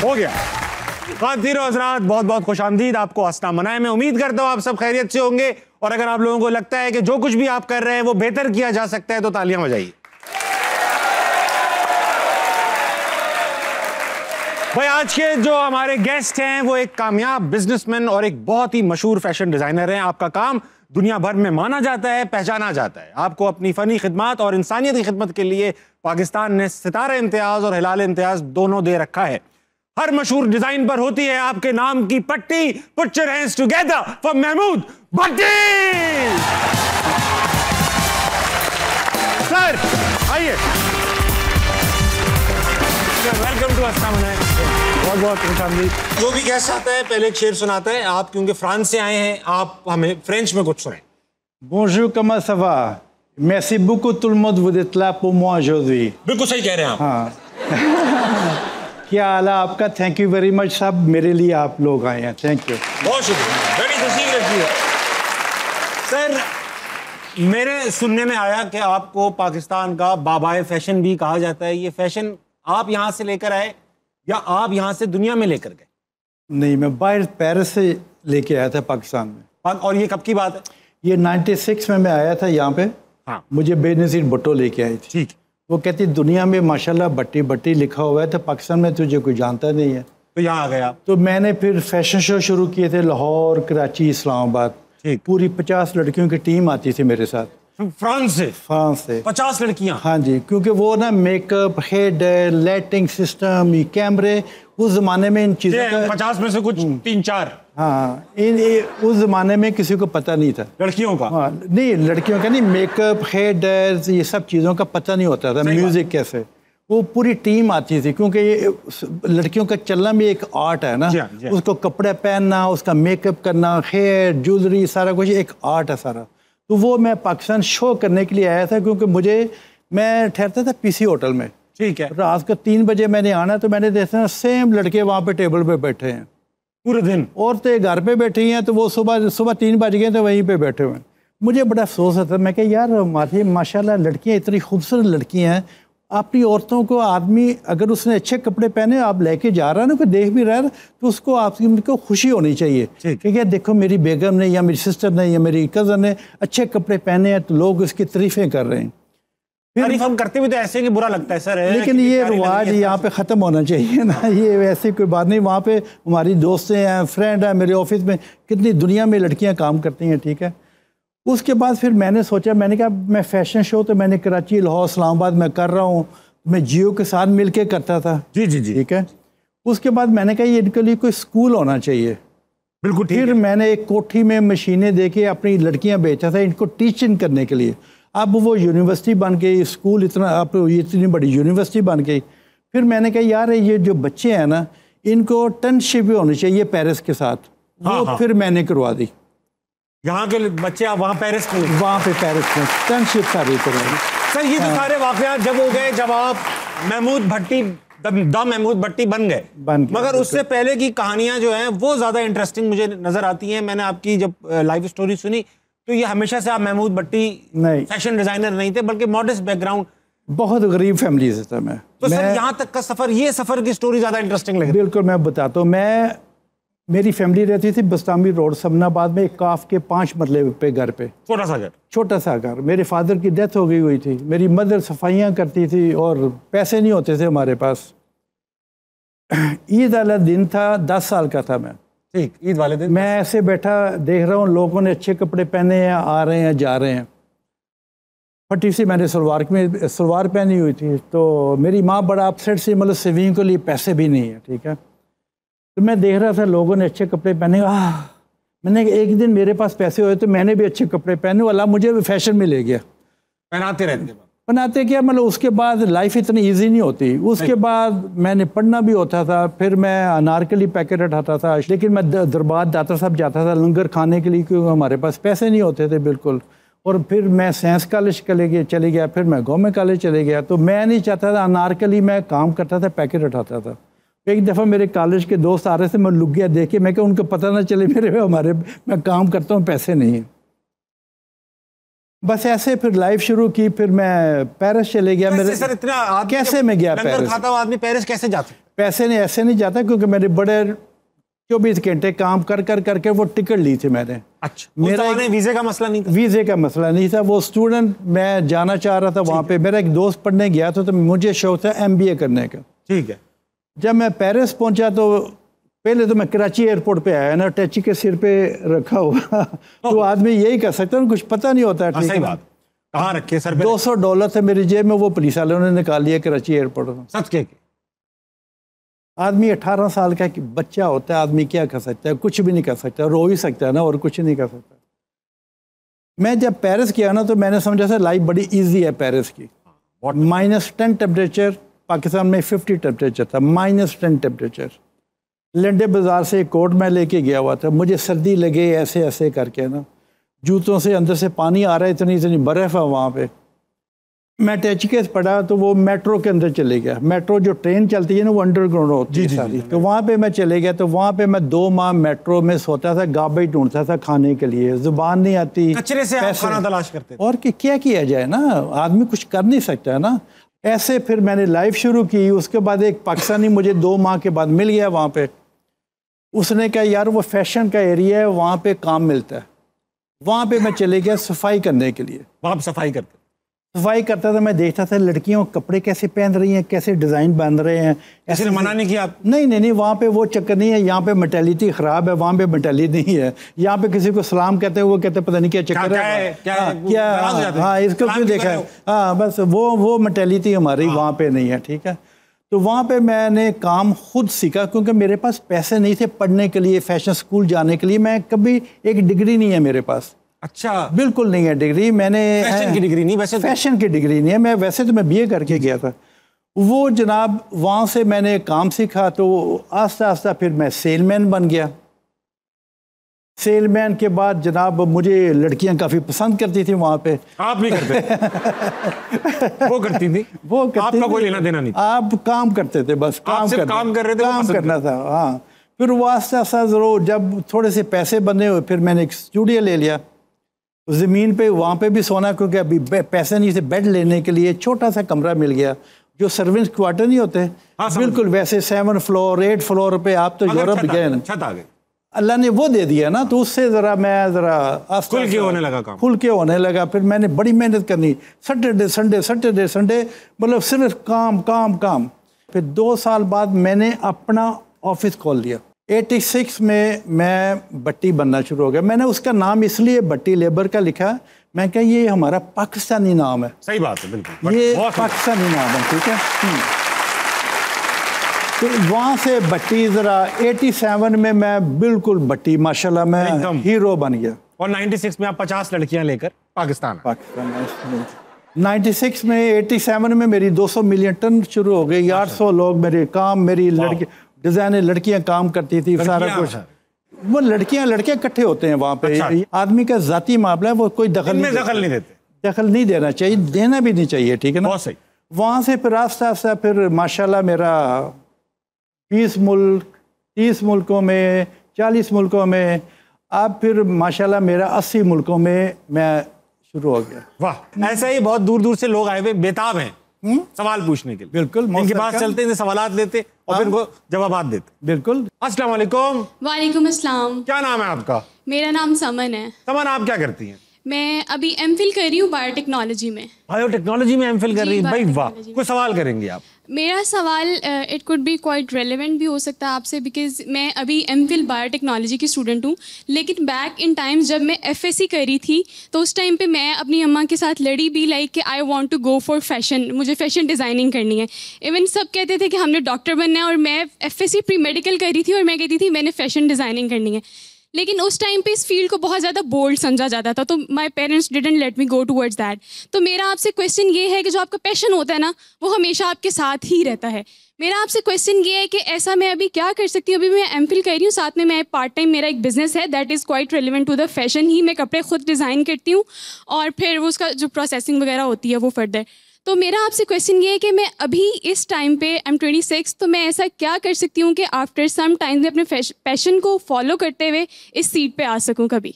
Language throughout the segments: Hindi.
हो गया। ख़वातीन और हज़रात, बहुत बहुत खुशामदीद, आपको हंसना मनाए। मैं उम्मीद करता हूँ आप सब खैरियत से होंगे, और अगर आप लोगों को लगता है कि जो कुछ भी आप कर रहे हैं वो बेहतर किया जा सकता है तो तालियां बजाइए। भाई आज के जो हमारे गेस्ट हैं वो एक कामयाब बिजनेसमैन और एक बहुत ही मशहूर फैशन डिजाइनर हैं। आपका काम दुनिया भर में माना जाता है, पहचाना जाता है। आपको अपनी फनी खिदमत और इंसानियत की खिदमत के लिए पाकिस्तान ने सितारा इम्तियाज और हिलाल इम्तियाज दोनों दे रखा है। हर मशहूर डिजाइन पर होती है आपके नाम की पट्टी। Put your hands together for Mahmood Bhatti. Sir आइए, वेलकम टू हंसना मनाए। बहुत बहुत खुशामदीद। जो भी गेस्ट आता है पहले एक शेर सुनाता है। आप क्योंकि फ्रांस से आए हैं, आप हमें फ्रेंच में कुछ सुनाएं। Bonjour, comment ça va? Merci beaucoup tout le monde, vous êtes là pour moi aujourd'hui. बिल्कुल सही कह रहे हैं आप। हाँ। क्या हाल है आपका? थैंक यू वेरी मच साहब, मेरे लिए आप लोग आए हैं, थैंक यू। बहुत शुक्रिया, बड़ी खुशी रखी है। सर मेरे सुनने में आया कि आपको पाकिस्तान का बाबाए फैशन भी कहा जाता है। ये फैशन आप यहाँ से लेकर आए या आप यहाँ से दुनिया में लेकर गए? नहीं, मैं बाहर पेरिस से लेके आया था पाकिस्तान में। और ये कब की बात है? ये 96 में मैं आया था यहाँ पे। हाँ। मुझे बेनज़ीर भुट्टो लेके आई थी। ठीक। वो कहती दुनिया में माशाल्लाह भट्टी भट्टी लिखा हुआ है, तो पाकिस्तान में तुझे कोई जानता नहीं है। तो यहाँ आ गए आप। तो मैंने फिर फैशन शो शुरू किए थे लाहौर, कराची, इस्लामाबाद। ठीक। पूरी 50 लड़कियों की टीम आती थी मेरे साथ। फ्रांस से? फ्रांस से 50 लड़कियां? हाँ जी, क्योंकि वो ना मेकअप, हेयर, लाइटिंग सिस्टम, कैमरे, उस जमाने में इन चीज़ों का 50 में से कुछ 3-4। हाँ, उस जमाने में किसी को पता नहीं था। लड़कियों का? हाँ, नहीं लड़कियों का नहीं, मेकअप, हेयर, ये सब चीज़ों का पता नहीं होता था। म्यूजिक कैसे, वो पूरी टीम आती थी, क्योंकि ये लड़कियों का चलना भी एक आर्ट है ना। उसको कपड़े पहनना, उसका मेकअप करना, हेयर, ज्वेलरी, सारा कुछ एक आर्ट है सारा। तो वो मैं पाकिस्तान शो करने के लिए आया था, क्योंकि मैं ठहरता था पीसी होटल में। ठीक है। रात को 3 बजे मैंने आना, तो मैंने देखा सेम लड़के वहाँ पे टेबल पे बैठे हैं पूरे दिन। औरतें घर पे बैठी हैं, तो वो सुबह 3 बज गए तो वहीं पे बैठे हुए हैं। मुझे बड़ा अफसोस होता, मैं क्या यार हमारी माशाल्लाह लड़कियाँ इतनी खूबसूरत लड़कियाँ हैं। अपनी औरतों को आदमी अगर उसने अच्छे कपड़े पहने, आप लेके जा रहा है ना, कोई देख भी रहा है, तो उसको आपको खुशी होनी चाहिए कि क्या देखो मेरी बेगम ने या मेरी सिस्टर ने या मेरी कज़न ने अच्छे कपड़े पहने हैं, तो लोग उसकी तारीफें कर रहे हैं। तारीफ हम करते भी तो ऐसे कि बुरा लगता है सर। लेकिन ये रिवाज यहाँ पे ख़त्म होना चाहिए ना, ये वैसे कोई बात नहीं। वहाँ पे हमारी दोस्तें हैं, फ्रेंड हैं, मेरे ऑफिस में कितनी दुनिया में लड़कियाँ काम करती हैं, ठीक है। उसके बाद फिर मैंने सोचा, मैंने कहा मैं फ़ैशन शो तो मैंने कराची, लाहौर, इस्लामाबाद में कर रहा हूँ, मैं जियो के साथ मिल के करता था। जी जी जी, ठीक है। उसके बाद मैंने कहा ये इनके लिए कोई स्कूल होना चाहिए। बिल्कुल। फिर मैंने एक कोठी में मशीनें दे के अपनी लड़कियाँ बेचा था इनको टीचिंग करने के लिए। अब वो यूनिवर्सिटी बन गई, स्कूल इतनी बड़ी यूनिवर्सिटी बन गई। फिर मैंने कहा यार ये जो बच्चे हैं ना, इनको टर्नशिप भी होनी चाहिए पेरिस के साथ। वो फिर मैंने करवा दी। यहाँ के बच्चे आप वहाँ पेरिस में? वहाँ पे पेरिस में टर्नशिप सारी करवाई। सर ये तो सारे वाकयात जब हो गए जब आप महमूद भट्टी द महमूद भट्टी बन गए, मगर उससे पहले की कहानियां जो हैं वो ज्यादा इंटरेस्टिंग मुझे नजर आती हैं। मैंने आपकी जब लाइफ स्टोरी सुनी तो ये हमेशा से आप महमूद भट्टी फैशन डिजाइनर नहीं थे, बल्कि मॉडेस्ट बैकग्राउंड, बहुत गरीब फैमिली से था मैं। तो सर यहाँ तक का सफर, ये सफर की स्टोरी ज्यादा इंटरेस्टिंग लगी। बिल्कुल, मैं बताता हूँ। मेरी फैमिली रहती थी बस्तामी रोड, समनाबाद में, एक काफ के 5 मरले पे घर पे, छोटा सा घर। मेरे फादर की डेथ हो गई हुई थी। मेरी मदर सफाइयाँ करती थी और पैसे नहीं होते थे हमारे पास। ईद वाला दिन था, 10 साल का था मैं। ठीक, ईद वाले दिन मैं ऐसे बैठा देख रहा हूँ लोगों ने अच्छे कपड़े पहने हैं, आ रहे हैं जा रहे हैं। फटी सी मैंने सलवार पहनी हुई थी। तो मेरी माँ बड़ा अपसेट सी, मतलब सेविंग के लिए पैसे भी नहीं है, ठीक है। तो मैं देख रहा था लोगों ने अच्छे कपड़े पहने। मैंने एक दिन मेरे पास पैसे हुए तो मैंने भी अच्छे कपड़े पहने, वाला मुझे भी फैशन में ले गया। पहनाते क्या, मतलब उसके बाद लाइफ इतनी इजी नहीं होती। उसके बाद मैंने पढ़ना भी होता था। फिर मैं अनारकली पैकेट उठाता था, लेकिन मैं दरबार दाता साहब जाता था लंगर खाने के लिए, क्योंकि हमारे पास पैसे नहीं होते थे बिल्कुल। और फिर मैं साइंस कॉलेज चले गया, फिर मैं गवर्नमेंट कॉलेज चले गया। तो मैं नहीं चाहता था, अनारकली मैं काम करता था, पैकेट उठाता था। एक दफ़ा मेरे कॉलेज के दोस्त आ रहे थे, मैं लुक गया देख के, मैं क्या उनको पता ना चले मैं काम करता हूँ, पैसे नहीं है। बस ऐसे फिर लाइफ शुरू की। फिर मैं पेरिस चले गया। मेरे सर इतना कैसे मैं गया लंगर पेरिस? खाता हुआ आदमी पेरिस कैसे जा सकता है? पैसे नहीं, ऐसे नहीं जाता, क्योंकि मैंने बड़े 24 घंटे काम कर करके वो टिकट ली थी मैंने। अच्छा, मेरा वीजे का मसला नहीं था? वीजे का मसला नहीं था। वो स्टूडेंट मैं जाना चाह रहा था वहाँ पे। मेरा एक दोस्त पढ़ने गया था, तो मुझे शौक था MBA करने का। ठीक है। जब मैं पेरिस पहुंचा तो पहले तो मैं कराची एयरपोर्ट पे आया ना, टैची के सिर पे रखा हुआ तो आदमी यही कर सकता है, कुछ पता नहीं होता है। सही बात। कहाँ रखे सर पे? $200 थे मेरी जेब में, वो पुलिस वालों ने निकाल लिया कराची एयरपोर्ट में। सच के? आदमी 18 साल का बच्चा होता है, आदमी क्या कर सकता है? कुछ भी नहीं कर सकता, रो ही सकता है ना, और कुछ नहीं कर सकता। मैं जब पेरिस गया ना, तो मैंने समझा था लाइफ बड़ी इजी है पेरिस की। -10 टेम्परेचर, पाकिस्तान में 50 टेम्परेचर था। -10 टेम्परेचर। लंडे बाज़ार से एक कोट मैं लेके गया हुआ था। मुझे सर्दी लगे ऐसे ऐसे करके ना, जूतों से अंदर से पानी आ रहा है, इतनी इतनी बर्फ़ है वहाँ पे। मैं टैचिकेस पढ़ा तो वो मेट्रो के अंदर चले गया। मेट्रो जो ट्रेन चलती है ना, वो अंडरग्राउंड होती है सारी। तो वहाँ पे मैं चले गया। तो वहाँ पे मैं 2 माह मेट्रो में सोता था, गाबे ढूंढता था खाने के लिए। जुबान नहीं आती, कचरे से आप खाना तलाश करते थे। और क्या किया जाए ना, आदमी कुछ कर नहीं सकता है ना। ऐसे फिर मैंने लाइफ शुरू की। उसके बाद एक पाकिस्तानी मुझे 2 माह के बाद मिल गया वहाँ पे। उसने कहा यार वो फैशन का एरिया है, वहाँ पे काम मिलता है। वहाँ पे मैं चले गया सफाई करने के लिए। वहाँ सफाई करता था। मैं देखता था लड़कियों कपड़े कैसे पहन रही हैं, कैसे डिज़ाइन बन रहे हैं। ऐसे मना नहीं किया आप? नहीं, वहाँ पे वो चक्कर नहीं है। यहाँ पे मेंटालिटी ख़राब है, वहाँ पे मेंटालिटी नहीं है। यहाँ पे किसी को सलाम कहते हैं, वो कहते हैं पता नहीं क्या चक्कर है, क्या हाँ इसको क्यों देखा है। हाँ बस वो मेंटालिटी हमारी वहाँ पे नहीं है। ठीक है। तो वहाँ पे मैंने काम खुद सीखा, क्योंकि मेरे पास पैसे नहीं थे पढ़ने के लिए, फैशन स्कूल जाने के लिए। मैं कभी एक डिग्री नहीं है मेरे पास। अच्छा, बिल्कुल नहीं है डिग्री। मैंने फैशन की डिग्री नहीं, वैसे फैशन की डिग्री नहीं है। मैं वैसे तो मैं BA करके गया था। वो जनाब वहाँ से मैंने काम सीखा, तो आस्ता आस्ता फिर मैं सेलमैन बन गया। सेलमैन के बाद जनाब मुझे लड़कियां काफ़ी पसंद करती थी वहाँ पे। आप नहीं करते? वो करती थी। आपका कोई लेना देना नहीं? आप काम करते थे, बस काम कर रहे थे, काम करना था। हाँ, फिर वो आस्ता आस्ता जरूर जब थोड़े से पैसे बने हुए, फिर मैंने एक स्टूडियो ले लिया ज़मीन पे। वहाँ पे भी सोना, क्योंकि अभी पैसे नहीं थे बेड लेने के लिए। छोटा सा कमरा मिल गया, जो सर्वेंट्स क्वार्टर नहीं होते। बिल्कुल वैसे 7 फ्लोर 8 फ्लोर पे। आप तो यूरोप गए ना, छत आ गई, अल्लाह ने वो दे दिया ना, तो उससे मैं खुल के होने लगा काम। खुल के होने लगा। फिर मैंने बड़ी मेहनत करनी, सैटरडे संडे, मतलब सिर्फ काम काम काम। फिर 2 साल बाद मैंने अपना ऑफिस खोल लिया। 86 में मैं भट्टी बनना शुरू हो गया। मैंने उसका नाम इसलिए भट्टी लेबर का लिखा, मैं कहा ये हमारा पाकिस्तानी नाम है। सही बात है, बिल्कुल ये पाकिस्तानी नाम है। ठीक है। तो वहाँ से भट्टी ज़रा 87 में मैं बिल्कुल भट्टी माशाल्लाह मैं हीरो बन गया। और 96 में आप 50 लड़कियां लेकर पाकिस्तान 96 में 87 में मेरी 200 मिलियन टन शुरू हो गई। 800 लोग मेरे काम, मेरी लड़की डिज़ाइनर लड़कियां काम करती थी, सारा कुछ। वो लड़कियां इकट्ठे होते हैं वहाँ पे। अच्छा। आदमी का जाती मामला है, वो कोई दखल नहीं देते। दखल नहीं देना चाहिए, देना भी नहीं चाहिए। ठीक है ना। बहुत सही। वहाँ से फिर आस्ता आस्ता फिर माशाल्लाह मेरा 20 मुल्क 30 मुल्कों में 40 मुल्कों में, अब फिर माशाल्लाह मेरा 80 मुल्कों में मैं शुरू हो गया। वाह, ऐसा ही बहुत दूर दूर से लोग आए हुए बेताब हैं सवाल पूछने के लिए। बिल्कुल, इनके पास चलते थे, सवालात लेते और फिर वो जवाब देते। बिल्कुल। अस्सलाम वालेकुम। वालेकुम अस्सलाम। क्या नाम है आपका? मेरा नाम समन है। समन, आप क्या करती हैं? मैं अभी MPhil कर रही हूँ बायोटेक्नोलॉजी में। बायोटेक्नोलॉजी में MPhil कर रही है? भाई वाह, कोई सवाल करेंगे आप? मेरा सवाल it could be quite relevant भी हो सकता है आपसे, बिकॉज मैं अभी MPhil बायोटेक्नोलॉजी की स्टूडेंट हूँ। लेकिन बैक इन टाइम्स जब मैं FSC कर रही थी, तो उस टाइम पे मैं अपनी अम्मा के साथ लड़ी भी, लाइक कि I want to go for fashion, मुझे फैशन डिज़ाइनिंग करनी है। इवन सब कहते थे कि हमने डॉक्टर बनना है, और मैं FSC प्री मेडिकल कर रही थी और मैं कहती थी मैंने फैशन डिज़ाइनिंग करनी है। लेकिन उस टाइम पे इस फील्ड को बहुत ज़्यादा बोल्ड समझा जाता था, तो my parents didn't let me go towards that. तो मेरा आपसे क्वेश्चन ये है कि जो आपका पैशन होता है ना, वो हमेशा आपके साथ ही रहता है। मेरा आपसे क्वेश्चन ये है कि ऐसा मैं अभी क्या कर सकती हूँ? अभी मैं MPhil कर रही हूँ, साथ में मैं पार्ट टाइम मेरा एक बिज़नेस है that is quite relevant to the fashion ही। मैं कपड़े खुद डिज़ाइन करती हूँ और फिर वो उसका जो प्रोसेसिंग वगैरह होती है वो फर्दर। तो मेरा आपसे क्वेश्चन ये है कि मैं अभी इस टाइम पे I'm 26, तो मैं ऐसा क्या कर सकती हूँ कि आफ्टर सम टाइम में अपने पैशन को फॉलो करते हुए इस सीट पे आ सकूँ कभी?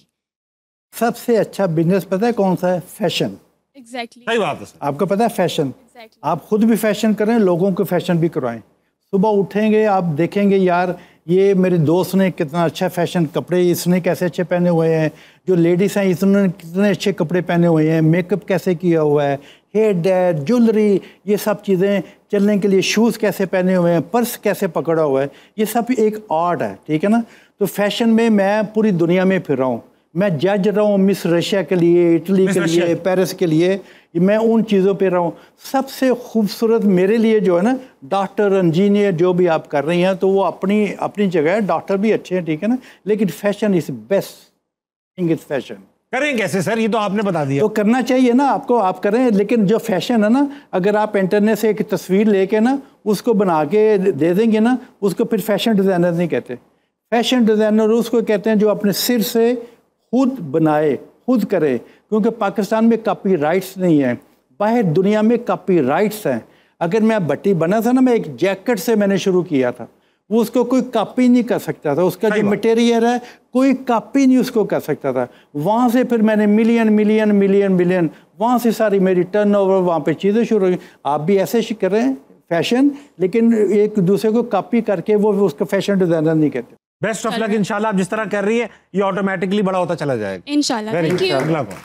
सबसे अच्छा बिजनेस पता है कौन सा है? फैशन। एग्जैक्टली सही बात है सर। आपको पता है फैशन, एग्जैक्टली आप खुद भी फैशन करें, लोगों को फैशन भी करवाएं। सुबह उठेंगे आप देखेंगे यार ये मेरे दोस्त ने कितना अच्छा फैशन कपड़े, इसने कैसे अच्छे पहने हुए हैं, जो लेडीज़ हैं इसने कितने अच्छे कपड़े पहने हुए हैं, मेकअप कैसे किया हुआ है, हेयर डेयर, ज्वेलरी, ये सब चीज़ें, चलने के लिए शूज़ कैसे पहने हुए हैं, पर्स कैसे पकड़ा हुआ है, ये सब एक आर्ट है, ठीक है ना। तो फैशन में मैं पूरी दुनिया में फिर रहा हूँ, मैं जज रहा हूँ मिस रशिया के लिए, इटली के लिए, पेरिस के लिए, मैं उन चीज़ों पे रहा हूँ। सबसे खूबसूरत मेरे लिए जो है ना, डॉक्टर, इंजीनियर जो भी आप कर रही हैं तो वो अपनी अपनी जगह है, डॉक्टर भी अच्छे हैं, ठीक है ना, लेकिन fashion is best thing is fashion. करें कैसे सर, ये तो आपने बता दिया। तो करना चाहिए ना आपको, आप करें, लेकिन जो फैशन है ना, अगर आप इंटरनेट से एक तस्वीर लेके ना उसको बना के दे देंगे ना, उसको फिर फैशन डिज़ाइनर नहीं कहते। फैशन डिज़ाइनर उसको कहते हैं जो अपने सिर से खुद बनाए, खुद करे, क्योंकि पाकिस्तान में कॉपीराइट्स नहीं है, बाहर दुनिया में कॉपीराइट्स हैं। अगर मैं भट्टी बना था ना, मैं एक जैकेट से मैंने शुरू किया था, वो उसको कोई कॉपी नहीं कर सकता था, उसका जो मटेरियल है कोई कॉपी नहीं उसको कर सकता था। वहाँ से फिर मैंने मिलियन मिलियन मिलियन मिलियन, वहाँ से सारी मेरी टर्नओवर वहाँ पे चीज़ें शुरू हो गई। आप भी ऐसे करें फैशन, लेकिन एक दूसरे को कॉपी करके वो उसको फैशन डिज़ाइनर नहीं कहते। बेस्ट ऑफ लक, इंशाल्लाह आप जिस तरह कर रही है ये ऑटोमेटिकली बड़ा होता चला जाएगा इंशाल्लाह। Thank you. अगला कौन?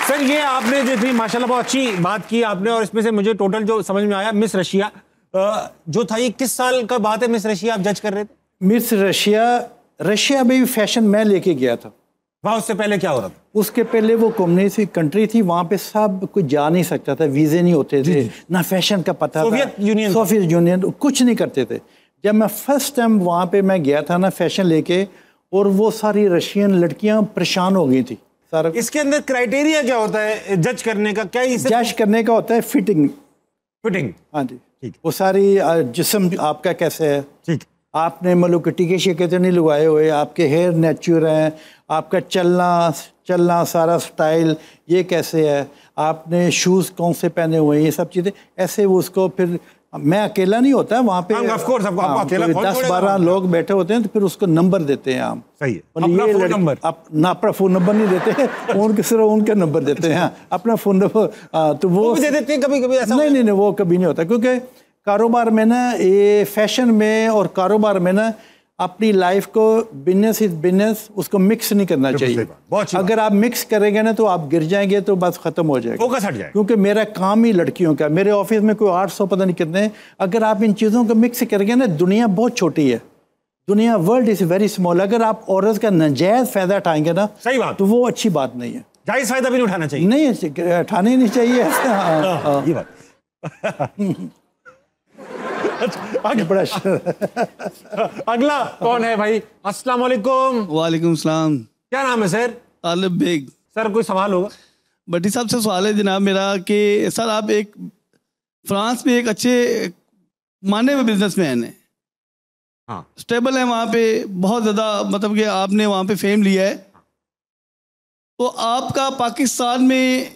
सर ये आपने जो थी माशाल्लाह बहुत अच्छी बात की आपने, और इसमें से मुझे टोटल जो समझ में आया, मिस रशिया जो था, ये किस साल का बात है मिस रशिया आप जज कर रहे थे? मिस रशिया में भी फैशन मैं लेके गया था। वहाँ उससे पहले क्या हो रहा था? उसके पहले वो कम्युनिस्ट कंट्री थी, वहाँ पे सब कोई जा नहीं सकता था, वीज़े नहीं होते थे, ना फैशन का पता था, सोवियत यूनियन कुछ नहीं करते थे। जब मैं फर्स्ट टाइम वहाँ पे मैं गया था ना फैशन लेके, और वो सारी रशियन लड़कियाँ परेशान हो गई थी सारा। इसके अंदर क्राइटेरिया क्या होता है जज करने का? क्या जज करने का होता है फिटिंग। हाँ जी, ठीक। वो सारी जिस्म आपका कैसे है, ठीक, आपने मतलब कि टीके शीके तो नहीं लगाए हुए, आपके हेयर नेचुरल हैं, आपका चलना सारा स्टाइल ये कैसे है, आपने शूज़ कौन से पहने हुए हैं, ये सब चीज़ें ऐसे वो उसको फिर, मैं अकेला नहीं होता है वहाँ पे, ऑफ कोर्स आपको अकेला 10-12 लोग बैठे होते हैं, तो फिर उसको नंबर देते हैं हम। सही है, अपना फ़ोन नंबर ना, अपना फ़ोन नंबर नहीं देते उनके सिर्फ उनका नंबर देते हैं, अपना फ़ोन नंबर तो वो दे देते हैं कभी कभी ऐसा? नहीं, वो कभी नहीं होता, क्योंकि कारोबार में ना, ये फैशन में और कारोबार में ना, अपनी लाइफ को बिजनेस इज बिजनेस, उसको मिक्स नहीं करना चाहिए। अगर आप मिक्स करेंगे ना तो आप गिर जाएंगे, तो बस खत्म हो जाएगा, फोकस हट जाएगा। क्योंकि मेरा काम ही लड़कियों का, मेरे ऑफिस में कोई 800 पता नहीं कितने, अगर आप इन चीज़ों को मिक्स करेंगे ना, दुनिया बहुत छोटी है, दुनिया, वर्ल्ड इज वेरी स्मॉल। अगर आप औरत का नाजायज फायदा उठाएंगे ना, सही बात, तो वो अच्छी बात नहीं है। जायज फायदा भी नहीं उठाना चाहिए, नहीं उठाना ही नहीं चाहिए ये बात। बड़ा अगला कौन है भाई? अस्सलाम वालेकुम। वालेकुम सलाम। क्या नाम है सर? तालिब बेग। सर कोई सवाल होगा? भट्टी साहब से सवाल है जनाब मेरा कि सर आप एक फ्रांस में एक अच्छे माने हुए बिजनेसमैन हैं, हाँ, स्टेबल है वहाँ पे, बहुत ज़्यादा, मतलब कि आपने वहाँ पे फेम लिया है, तो आपका पाकिस्तान में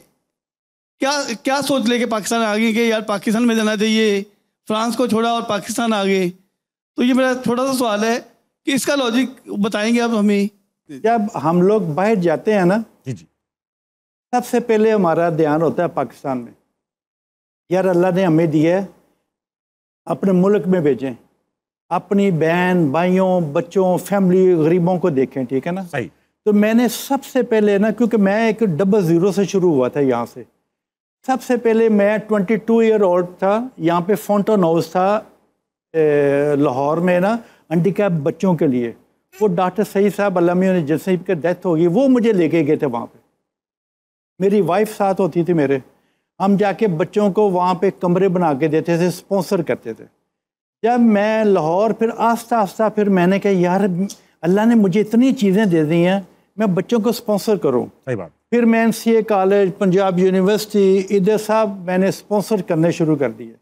क्या सोच लेके पाकिस्तान आ गए कि यार पाकिस्तान में जाना चाहिए, फ्रांस को छोड़ा और पाकिस्तान आ गए? तो ये मेरा छोटा सा सवाल है कि इसका लॉजिक बताएंगे आप हमें। जब हम लोग बाहर जाते हैं ना, जी जी, सबसे पहले हमारा ध्यान होता है पाकिस्तान में, यार अल्लाह ने हमें दिया है, अपने मुल्क में भेजें, अपनी बहन भाइयों बच्चों फैमिली गरीबों को देखें, ठीक है ना। सही। तो मैंने सबसे पहले ना, क्योंकि मैं एक 00 से शुरू हुआ था यहाँ से, सबसे पहले मैं 22 ईयर ओल्ड था, यहाँ पे फाउंटेन हाउस था लाहौर में ना, हैंडीकैप बच्चों के लिए, वो डॉक्टर सईद साहब अल्लामी जैसे की डेथ होगी, वो मुझे लेके गए थे वहाँ पे, मेरी वाइफ साथ होती थी मेरे, हम जाके बच्चों को वहाँ पे कमरे बना के देते थे, स्पॉन्सर करते थे। जब मैं लाहौर, फिर आस्ता आस्ता फिर मैंने कहा यार अल्लाह ने मुझे इतनी चीज़ें दे दी हैं, मैं बच्चों को स्पॉन्सर करूँ। सही बात। फिर मैं NCA कॉलेज, पंजाब यूनिवर्सिटी, इधर सब मैंने स्पॉन्सर करने शुरू कर दिए।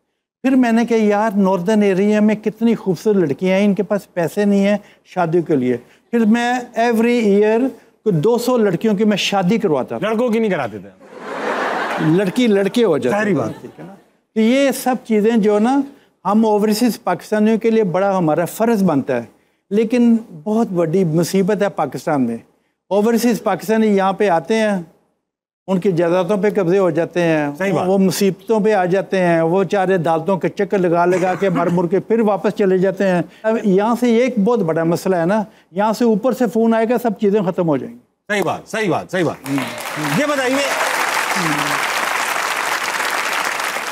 फिर मैंने कहा यार नॉर्दर्न एरिया में कितनी खूबसूरत लड़कियां हैं, इनके पास पैसे नहीं हैं शादी के लिए। फिर मैं एवरी ईयर 200 लड़कियों की मैं शादी करवाता था। लड़कों की नहीं कराते थे? लड़के हो जाते। सारी बात, ठीक है ना। तो ये सब चीज़ें जो ना, हम ओवरसीज़ पाकिस्तानियों के लिए बड़ा हमारा फ़र्ज़ बनता है, लेकिन बहुत बड़ी मुसीबत है पाकिस्तान में। ओवरसीज़ पाकिस्तानी यहाँ पे आते हैं, उनकी जायदादों पे कब्जे हो जाते हैं, वो मुसीबतों पे आ जाते हैं, वो चारे अदालतों के चक्कर लगा लगा के मर मुर के फिर वापस चले जाते हैं। अब यहाँ से एक बहुत बड़ा मसला है ना, यहाँ से ऊपर से फ़ोन आएगा, सब चीज़ें ख़त्म हो जाएंगी। सही बात, सही बात, सही बात। ये बताइए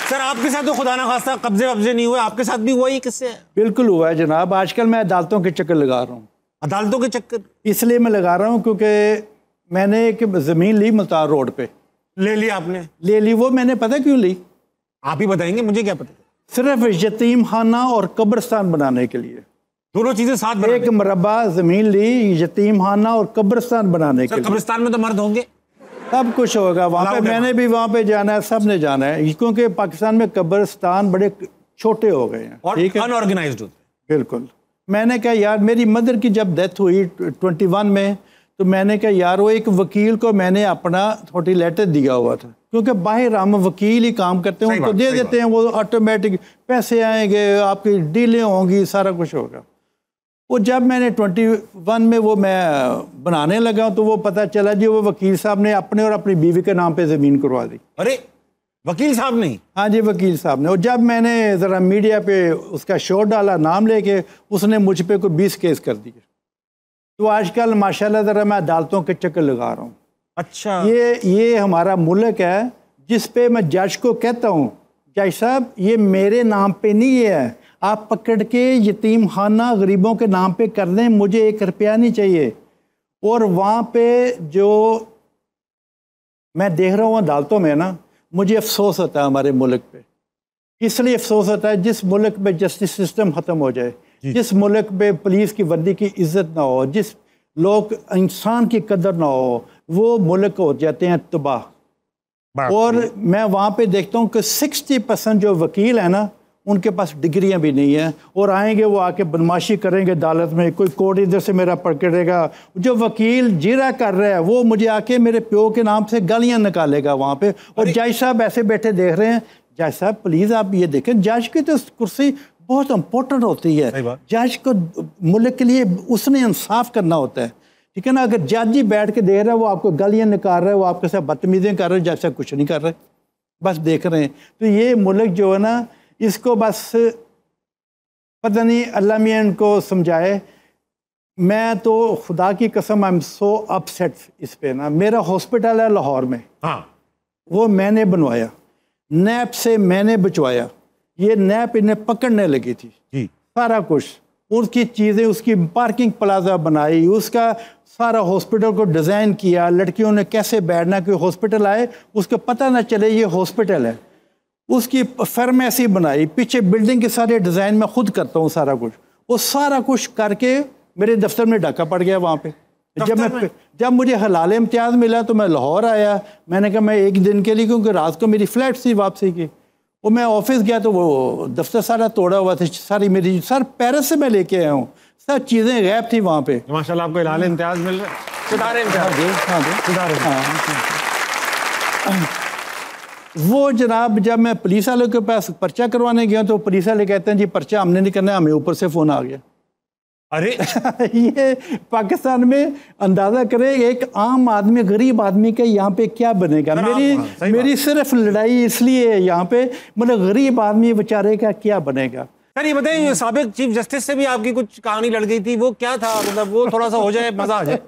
सर, आपके साथ तो खुदा ना खास्ता कब्जे वब्जे नहीं हुए, आपके साथ भी हुआ ही किससे? बिल्कुल हुआ है जनाब। आजकल मैं अदालतों के चक्कर लगा रहा हूँ। अदालतों के चक्कर इसलिए मैं लगा रहा हूँ क्योंकि मैंने एक ज़मीन ली मुल्तान रोड पे। ले ली आपने? ले ली। वो मैंने पता क्यों ली? आप ही बताएंगे, मुझे क्या पता। सिर्फ यतीम खाना और कब्रिस्तान बनाने के लिए। दोनों चीजें साथ एक मरबा ज़मीन ली यतीम खाना और कब्रिस्तान बनाने के लिए। कब्रिस्तान में तो मर्द होंगे, सब कुछ होगा वहाँ पे। मैंने भी वहाँ पे जाना है, सब ने जाना है, क्योंकि पाकिस्तान में कब्रिस्तान बड़े छोटे हो गए हैं, ठीक है, अनऑर्गेनाइज्ड होते हैं। बिल्कुल। मैंने कहा यार, मेरी मदर की जब डेथ हुई 21 में, तो मैंने कहा यार, वो एक वकील को मैंने अपना थोड़ी लेटर दिया हुआ था, क्योंकि बाहर हम वकील ही काम करते हैं, उनको दे देते हैं, वो ऑटोमेटिक पैसे आएंगे, आपकी डीलें होंगी, सारा कुछ होगा। वो जब मैंने 21 में वो मैं बनाने लगा, तो वो पता चला जी वो वकील साहब ने अपने और अपनी बीवी के नाम पे ज़मीन करवा दी। अरे वकील साहब नहीं? हाँ जी, वकील साहब ने। और जब मैंने ज़रा मीडिया पे उसका शो डाला, नाम लेके, उसने मुझ पे कोई 20 केस कर दिए। तो आजकल माशाल्लाह ज़रा मैं अदालतों के चक्कर लगा रहा हूँ। अच्छा, ये हमारा मुल्क है जिस पे मैं जज को कहता हूँ, जज साहब ये मेरे नाम पे नहीं है, आप पकड़ के यतीम खाना गरीबों के नाम पे कर दें, मुझे 1 रुपया नहीं चाहिए। और वहाँ पे जो मैं देख रहा हूँ अदालतों में ना, मुझे अफसोस होता है हमारे मुल्क पे। इसलिए अफसोस होता है जिस मुल्क में जस्टिस सिस्टम ख़त्म हो जाए, जिस मुल्क में पुलिस की वर्दी की इज्जत ना हो, जिस लोग इंसान की कदर ना हो, वो मुल्क हो जाते हैं तबाह। और मैं वहाँ पे देखता हूँ कि 60% जो वकील हैं ना, उनके पास डिग्रियां भी नहीं है, और आएंगे वो आके बदमाशी करेंगे अदालत में, कोई कोर्ट इधर से मेरा पकड़ेगा। जो वकील जीरा कर रहा है वो मुझे आके मेरे प्यो के नाम से गालियां निकालेगा वहाँ पे। और जज साहब ऐसे बैठे देख रहे हैं। जज साहब प्लीज़ आप ये देखें, जज की तो कुर्सी बहुत इंपॉर्टेंट होती है। जज को मुल्क के लिए उसने इंसाफ करना होता है, ठीक है ना। अगर जज ही बैठ के देख रहा है, वो आपको गालियाँ निकाल रहा है, वो आपके साथ बदतमीज़ी कर रहे हैं, जज साहब कुछ नहीं कर रहे, बस देख रहे हैं। तो ये मुल्क जो है ना, इसको बस पता नहीं अल्लाह मियां इनको समझाए। मैं तो खुदा की कसम, आई एम सो अपसेट इस पे ना। मेरा हॉस्पिटल है लाहौर में, हाँ, वो मैंने बनवाया, नैप से मैंने बचवाया। ये नैप इन्हें पकड़ने लगी थी जी, सारा कुछ, उसकी चीज़ें, उसकी पार्किंग प्लाजा बनाई, उसका सारा हॉस्पिटल को डिज़ाइन किया। लड़कियों ने कैसे बैठना कि हॉस्पिटल आए उसको पता ना चले ये हॉस्पिटल है। उसकी फार्मेसी बनाई, पीछे बिल्डिंग के सारे डिज़ाइन मैं खुद करता हूँ सारा कुछ। वो सारा कुछ करके मेरे दफ्तर में डाका पड़ गया वहाँ पे। जब मुझे हलाल इम्तियाज़ मिला तो मैं लाहौर आया। मैंने कहा मैं 1 दिन के लिए, क्योंकि रात को मेरी फ़्लाइट थी वापसी की, वो मैं ऑफिस गया तो वो दफ्तर सारा तोड़ा हुआ था, सारी मेरी सर पेरिस से मैं लेके आया हूँ, सब चीज़ें गायब थी वहाँ पे। माशाल्लाह आपको हलाल इम्तियाज़ मिल रहा है, सुधारे वो जनाब, जब मैं पुलिस वालों के पास पर्चा करवाने गया तो पुलिस वाले कहते हैं जी पर्चा हमने नहीं करना, हमें ऊपर से फ़ोन आ गया। अरे ये पाकिस्तान में अंदाज़ा करें एक आम आदमी, गरीब आदमी का यहाँ पे क्या बनेगा। मेरी सिर्फ लड़ाई इसलिए है यहाँ पे, मतलब गरीब आदमी बेचारे का क्या बनेगा। सर ये बताइए, साबिक चीफ जस्टिस से भी आपकी कुछ कहानी लड़ गई थी, वो क्या था? मतलब वो थोड़ा सा हो जाए, मजा आ जाए।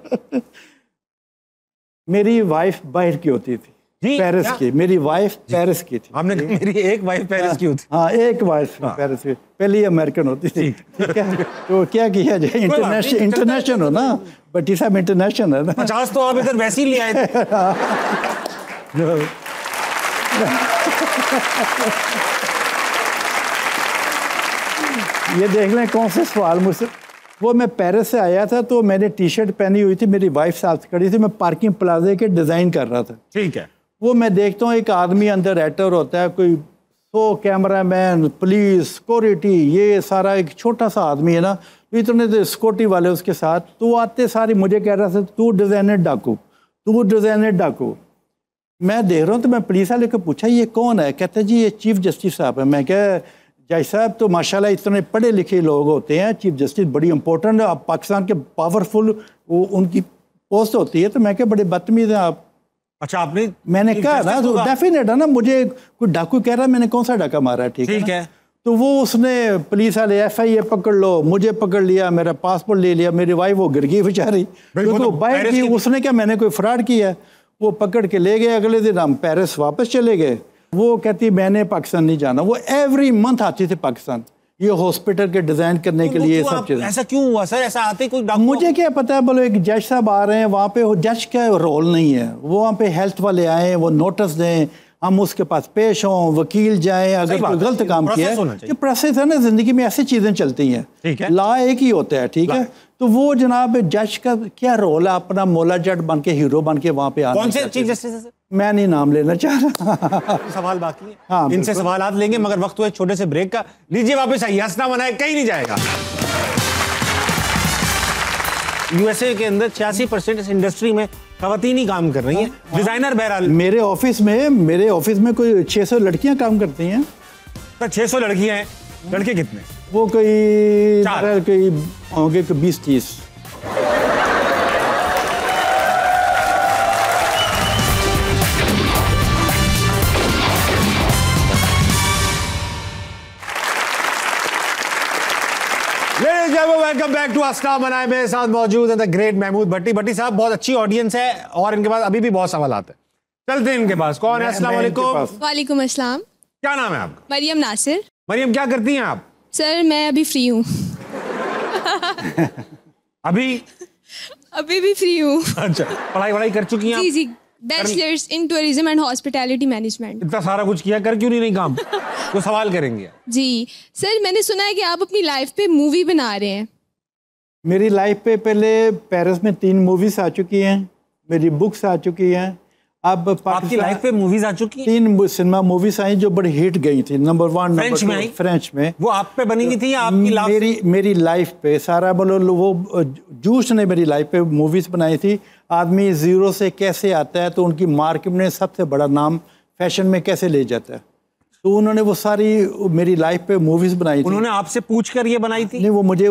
मेरी वाइफ बाहर की होती थी, पेरिस की। मेरी वाइफ पेरिस की थी। हमने मेरी एक वाइफ पेरिस की होती। हाँ, एक वाइफ पेरिस की, पहली अमेरिकन होती थी, ठीक है। तो क्या किया जाए, इंटरनेशनल हो ना, बट साहब इंटरनेशनल है ना। 50 तो आप इधर वैसे ही ले आए थे। ये देख लें कौन से सवाल मुझसे। वो मैं पेरिस से आया था तो मैंने टी शर्ट पहनी हुई थी, मेरी वाइफ साथ खड़ी थी, मैं पार्किंग प्लाजे के डिज़ाइन कर रहा था, ठीक है। वो मैं देखता हूँ एक आदमी अंदर एटर होता है, कोई 100 कैमरामैन, पुलिस, सिक्योरिटी, ये सारा एक छोटा सा आदमी है ना, तो इतने तो सिक्योरिटी वाले उसके साथ। तो वो आते सारी मुझे कह रहा था तू डिज़ाइनर डाकू, तू डिज़ाइनर डाकू। मैं देख रहा हूँ तो मैं पुलिस वाले को पूछा ये कौन है? कहते जी ये चीफ जस्टिस साहब है। मैं क्या जज साहब तो माशाल्लाह इतने पढ़े लिखे लोग होते हैं, चीफ जस्टिस बड़ी इंपॉर्टेंट है, आप पाकिस्तान के पावरफुल वो उनकी पोस्ट होती है, तो मैं क्या बड़े बदतमीज हैं आप। अच्छा आपने मैंने कहा ना तो डेफिनेट है ना, मुझे कोई डाकू कह रहा है मैंने कौन सा डाका मारा है, ठीक है तो वो उसने पुलिस वाले FIA पकड़ लो, मुझे पकड़ लिया, मेरा पासपोर्ट ले लिया, मेरी वाइफ वो गिर गई बेचारी तो बाइट की, उसने क्या मैंने कोई फ्रॉड किया, वो पकड़ के ले गए। अगले दिन हम पेरिस वापस चले गए, वो कहती मैंने पाकिस्तान नहीं जाना, वो एवरी मंथ आती थी पाकिस्तान ये हॉस्पिटल के डिजाइन करने के लिए सब चीजें। ऐसा क्यों हुआ सर? ऐसा आते कोई मुझे क्या पता है, बोलो एक जज साहब आ रहे हैं वहाँ पे, वो जज का रोल नहीं है, वो वहाँ पे हेल्थ वाले आए, वो नोटिस दें, हम उसके पास पेश हों, वकील जाए, अगर कोई गलत काम किया है, ये प्रोसेस है ना, जिंदगी में ऐसी चीजें चलती हैं, लॉ एक ही होता है, ठीक है। तो वो जनाब जज का क्या रोल है, अपना मौला जट बन के हीरो बन के वहाँ पे आना। कौन से चीफ जस्टिस है सर? मैं नहीं नाम लेना चाह रहा। सवाल बाकी है, हाँ, इनसे सवालात लेंगे, मगर वक्त हुआ छोटे से ब्रेक का। लीजिए वापस आइए, हंसना मनाए कहीं नहीं जाएगा। USA के अंदर 86% इस इंडस्ट्री में खवातीन ही काम कर रही हैं। डिजाइनर बहरहाल मेरे ऑफिस में कोई 600 लड़कियां काम करती हैं। सर 600 लड़कियां हैं, लड़के कितने? वो कोई होंगे 20-30। वेलकम बैक टू हंसना मनाए। मेरे साथ मौजूद है द ग्रेट महमूद भट्टी। भट्टी साहब बहुत अच्छी ऑडियंस है और इनके पास अभी भी बहुत सवाल आते हैं, चलते हैं इनके पास। कौन है? अस्सलाम वालेकुम। वालेकुम अस्सलाम। क्या नाम है आपका? मरियम नासिर। मरियम क्या करती हैं आप? सर मैं अभी फ्री हूँ। अभी भी फ्री हूँ। अच्छा, पढ़ाई कर चुकी हैं? जी bachelors in tourism and hospitality management. इतना सारा कुछ किया, कर क्यों नहीं काम? तो सवाल करेंगे जी सर। मैंने सुना है कि आप अपनी लाइफ पे मूवी बना रहे हैं। मेरी लाइफ पे पहले पेरिस में 3 मूवीज आ चुकी हैं, मेरी बुक्स आ चुकी हैं। अब आपकी लाइफ पे मूवीज आ चुकी हैं? 3 सिनेमा मूवीज आई जो बड़ी हिट गई थी। नंबर 1 फ्रेंच में। वो आप पे बनी थी या आपकी मेरी लाइफ पे सारा बोलो, वो जूस ने मेरी लाइफ पे मूवीज बनाई थी। आदमी जीरो से कैसे आता है तो उनकी मार्केट में सबसे बड़ा नाम फैशन में कैसे ले जाता है, तो उन्होंने वो सारी मेरी लाइफ पे मूवीज बनाई थी। उन्होंने आपसे पूछकर ये बनाई थी? नहीं, वो मुझे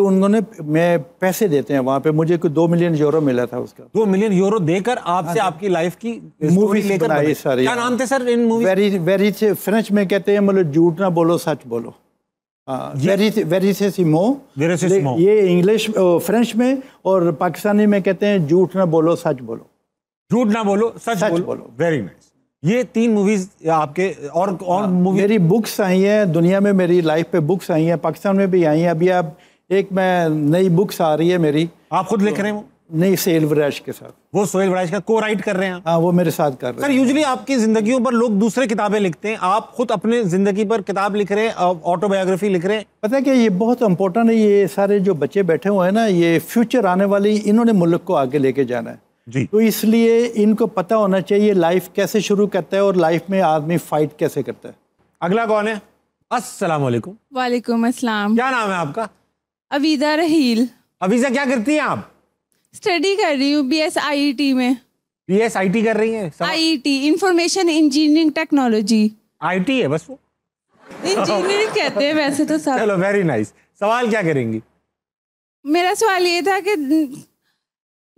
मैं पैसे देते हैं वहाँ पे, मुझे कोई 2 मिलियन यूरो मिला था उसका। 2 मिलियन यूरो देकर आपसे आपकी लाइफ की मूवीज बनाई सारी। क्या नाम थे सर इन मूवी? वेरी फ्रेंच में कहते हैं मतलब झूठ ना बोलो सच बोलो। वेरिसिमो ये इंग्लिश फ्रेंच में, और पाकिस्तानी में कहते हैं झूठ ना बोलो सच बोलो। झूठ ना बोलो सच बोलो। Very nice. ये 3 मूवीज आपके और मूवी। मेरी बुक्स आई हैं दुनिया में, मेरी लाइफ पे बुक्स आई हैं, पाकिस्तान में भी आई हैं। अभी आप मैं नई बुक्स आ रही है मेरी। आप खुद लिख रहे हैं? नहीं, सोहेल वराइश के साथ। वो सोहेल वराइश का को राइट कर रहे हैं? हाँ, वो मेरे साथ कर रहे हैं। सर यूजुअली आपकी जिंदगियों पर लोग दूसरे किताबें लिखते हैं, आप खुद अपने जिंदगी पर किताब लिख रहे हैं, ऑटोबायोग्राफी लिख रहे हैं। पता है क्या, ये बहुत इंपॉर्टेंट है। ये सारे जो बच्चे बैठे हुए हैं ना, ये फ्यूचर आने वाली, इन्होंने मुल्क को आगे लेके जाना है जी। तो इसलिए इनको पता होना चाहिए लाइफ कैसे शुरू करता है और लाइफ में आदमी फाइट कैसे करता है। अगला कौन है? अस्सलाम वालेकुम। वालेकुम अस्सलाम। क्या नाम है आपका? अवीदा रहील। अवीजा क्या करती हैं आप? स्टडी कर रही हूँ BSIET में। BSIT कर रही हैं? IET information engineering technology. IT है बस वो? इंजीनियरिंग कहते हैं वैसे तो सब। चलो वेरी नाइस। सवाल क्या करेंगी? मेरा सवाल ये था कि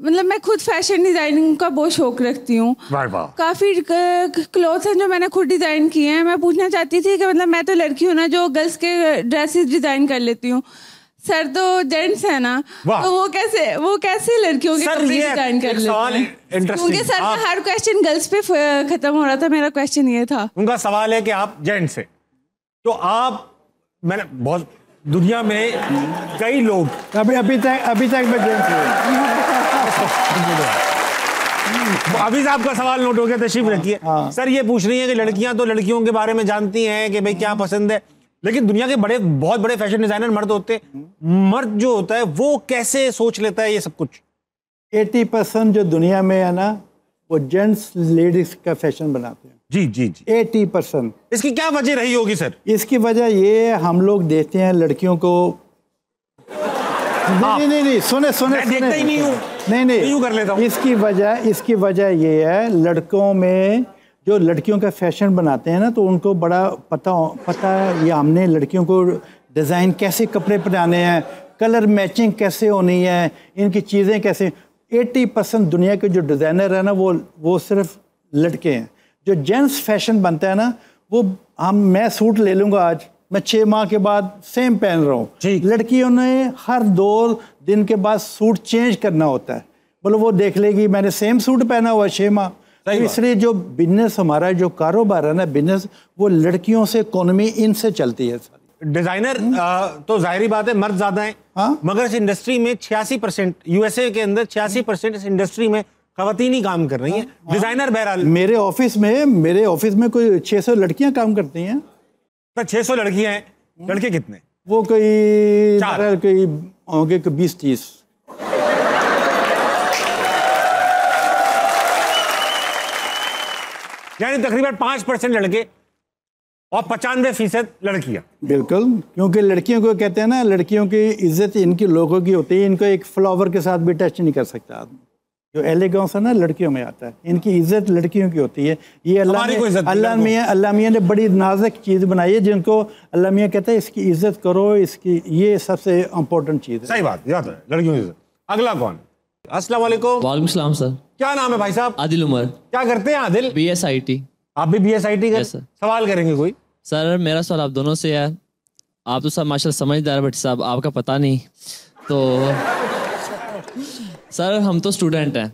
मतलब मैं खुद फैशन डिजाइनिंग का बहुत शौक रखती हूँ। काफी क्लोथ हैं जो मैंने खुद डिजाइन किए हैं। मैं पूछना चाहती थी कि मतलब मैं तो लड़की हूँ ना जो गर्ल्स के ड्रेसेस डिजाइन कर लेती हूँ, सर तो जेंट्स है ना, तो वो कैसे लड़कियों के कपड़े डिजाइन कर लेते हैं? क्योंकि सर का हर क्वेश्चन गर्ल्स पे खत्म हो रहा था, मेरा क्वेश्चन ये था। उनका सवाल है कि आप जेंट्स हैं तो आप, मैंने बहुत दुनिया में कई लोग अभी तक मैं जेंट्स हूं। अभी साहब का सवाल नोट हो गया, तशरीफ रखिए। सर ये पूछ रही है कि लड़कियां तो लड़कियों के बारे में जानती हैं कि भाई क्या पसंद है, लेकिन दुनिया के बहुत बड़े फैशन डिजाइनर मर्द होते हैं, मर्द जो होता है वो कैसे सोच लेता है ये सब कुछ? 80% जो दुनिया में है ना, वो जेंट्स लेडीज का फैशन बनाते हैं। जी 80%। इसकी क्या वजह रही होगी सर? इसकी वजह ये, हम लोग देखते हैं लड़कियों को। नहीं, सुने देखता ही नहीं हूँ। नहीं यूं कर लेता हूँ। इसकी वजह ये है, लड़कों में जो लड़कियों का फैशन बनाते हैं ना, तो उनको बड़ा पता है, ये हमने लड़कियों को डिज़ाइन कैसे कपड़े पहनाने हैं, कलर मैचिंग कैसे होनी है, इनकी चीज़ें कैसे। 80% दुनिया के जो डिज़ाइनर है ना वो सिर्फ लड़के हैं। जो जेंट्स फैशन बनता है ना, वो मैं सूट ले लूँगा आज, मैं 6 माह के बाद सेम पहन रहा हूँ। लड़कियों ने हर 2 दिन के बाद सूट चेंज करना होता है। बोलो वो देख लेगी मैंने सेम सूट पहना हुआ 6 माह। तो इसलिए जो बिजनेस हमारा जो कारोबार है ना, बिजनेस, वो लड़कियों से, इकोनॉमी इनसे चलती है। डिजाइनर तो जाहिर बात है मर्द ज्यादा हैं, हाँ? मगर इस इंडस्ट्री में 86%, यूएसए के अंदर 86% इस इंडस्ट्री में खवातीन ही काम कर रही हैं। डिजाइनर बहरहाल मेरे ऑफिस में कोई 600 लड़कियां काम करती हैं। 600 लड़कियां हैं, लड़के कितने? वो कोई होंगे 20-30। यानी तकरीबन 5% लड़के और 95% लड़कियां। बिल्कुल, क्योंकि लड़कियों को कहते हैं ना, लड़कियों की इज्जत इनकी लोगों की होती है। इनको एक फ्लावर के साथ भी टच नहीं कर सकता आदमी। जो एलिगेंस है ना लड़कियों में आता है, इनकी इज्जत लड़कियों की होती है। ये अल्लाह मियाँ ने बड़ी नाजुक चीज़ बनाई है, जिनको अल्लाह मियाँ कहता है इसकी इज्जत करो, इसकी, ये सबसे इम्पोर्टेंट चीज़ है। सही बात, याद है लड़कियों की इज्जत। अगला कौन? अस्सलाम वालेकुम। वालेकुम सलाम सर। क्या नाम है भाई साहब? आदिल उमर। क्या करते हैं आदिल? BSIT। आप भी BSIT कर? Yes, sir। सवाल करेंगे कोई? सर मेरा सवाल आप दोनों से है। आप तो सब माशाल्लाह समझदार, बट साहब आपका पता नहीं। तो सर हम तो स्टूडेंट हैं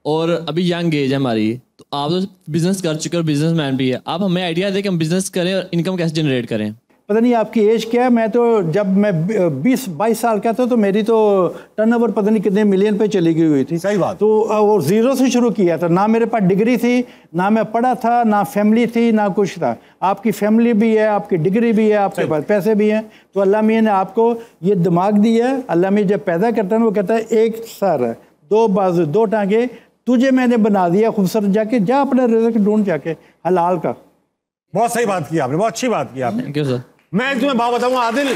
और अभी यंग एज है हमारी, तो आप तो बिजनेस कर चुके हो, बिजनेसमैन भी है। आप हमें आइडिया दें कि हम बिजनेस करें और इनकम कैसे जनरेट करें। पता नहीं आपकी एज क्या है। मैं तो जब मैं 20-22 साल का था तो मेरी तो टर्नओवर पता नहीं कितने मिलियन पे चली गई हुई थी। सही बात। तो वो जीरो से शुरू किया था। ना मेरे पास डिग्री थी, ना मैं पढ़ा था, ना फैमिली थी, ना कुछ था। आपकी फैमिली भी है, आपकी डिग्री भी है, आपके पास पैसे भी हैं। तो अल्लाह मियाँ ने आपको ये दिमाग दिया है। अल्लाह मियाँ जब पैदा करता है वो कहता है एक सर है, 2 बाजू, 2 टांगे, तुझे मैंने बना दिया खूबसूरत, जाके जा अपना रिज़्क ढूंढ जाके हलाल का। बहुत सही बात की आपने, बहुत अच्छी बात की आपने। Thank you sir. मैं तुम्हें बात बताऊंगा आदिल,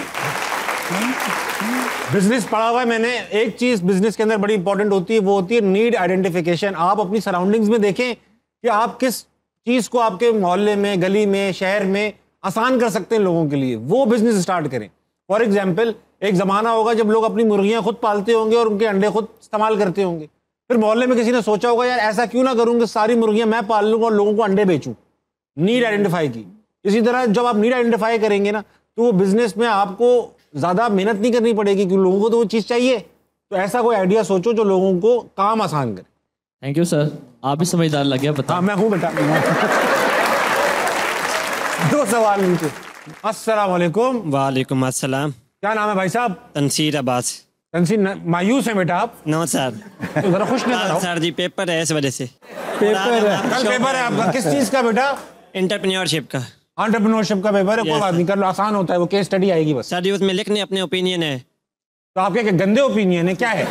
बिजनेस पढ़ा हुआ है मैंने। एक चीज बिजनेस के अंदर बड़ी इंपॉर्टेंट होती है, वो होती है नीड आइडेंटिफिकेशन। आप अपनी सराउंडिंग्स में देखें कि आप किस चीज को आपके मोहल्ले में, गली में, शहर में आसान कर सकते हैं लोगों के लिए, वो बिजनेस स्टार्ट करें। फॉर एग्जाम्पल, एक जमाना होगा जब लोग अपनी मुर्गियां खुद पालते होंगे और उनके अंडे खुद इस्तेमाल करते होंगे। फिर मोहल्ले में किसी ने सोचा होगा यार ऐसा क्यों ना करूं कि सारी मुर्गियां मैं पाल लूंगा और लोगों को अंडे बेचूं। नीड आइडेंटिफाई की। इसी तरह जब आप नीड आइडेंटिफाई करेंगे ना, तो वो बिजनेस में आपको ज्यादा मेहनत नहीं करनी पड़ेगी, क्योंकि लोगों को तो वो चीज चाहिए। तो ऐसा कोई आइडिया सोचो जो लोगों को काम आसान करे। थैंक यू सर, आप भी समझदार लग गया। बता। हाँ मैं हूँ बेटा। 2 सवाल नीचे। अस्सलाम वालेकुम। वालेकुम अस्सलाम। क्या नाम है भाई साहब? तनसीर अब्बास। तनसीर, मायूस है बेटा आप? No sir. तो जरा खुश नजर आओ। सर जी पेपर है इस वजह से। पेपर है, कल पेपर है आपका, किस चीज का बेटा? एंटरप्रेन्योरशिप का। एंटरप्रेन्योरशिप का पेपर है। कोई बात नहीं, कर लो, आसान होता है, वो केस स्टडी आएगी बस। सर जी उसमें लिखने अपने ओपिनियन है। तो आपके क्या गंदे ओपिनियन है? क्या है?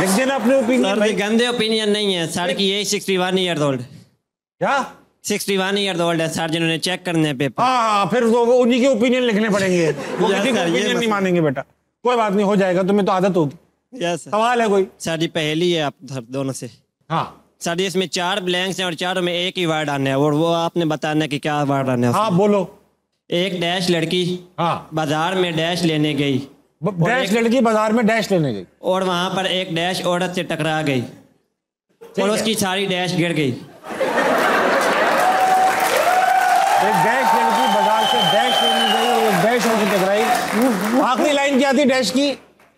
लिख देना अपने ओपिनियन। सर जी गंदे ओपिनियन नहीं है। सर की एज 61 ईयर ओल्ड। क्या? 61 ईयर ओल्ड है सर, जिन्होंने चेक करने हैं पेपर। हाँ, फिर वो उन्हीं के ओपिनियन लिखने पड़ेंगे। वो किसी का ओपिनियन नहीं मानेंगे बेटा। कोई बात नहीं, हो जाएगा, तुम्हें तो आदत होगी। यस सवाल है कोई? सर जी पहली है आप दोनों से। हाँ सर जी इसमें 4 ब्लैंक्स हैं और चारों में एक ही वर्ड आना है, और वो आपने बताना है कि क्या वर्ड आना है। हाँ बोलो। एक डैश लड़की हाँ बाजार में डैश लेने गई। डैश लड़की बाजार में डैश लेने गई और वहां पर एक डैश औरत से टकरा गई और उसकी सारी डैश गिर गई। एक डैश लड़की बाजार से डैश लेने गई और एक डैश औरत से टकराई। आखिरी लाइन क्या थी डैश की?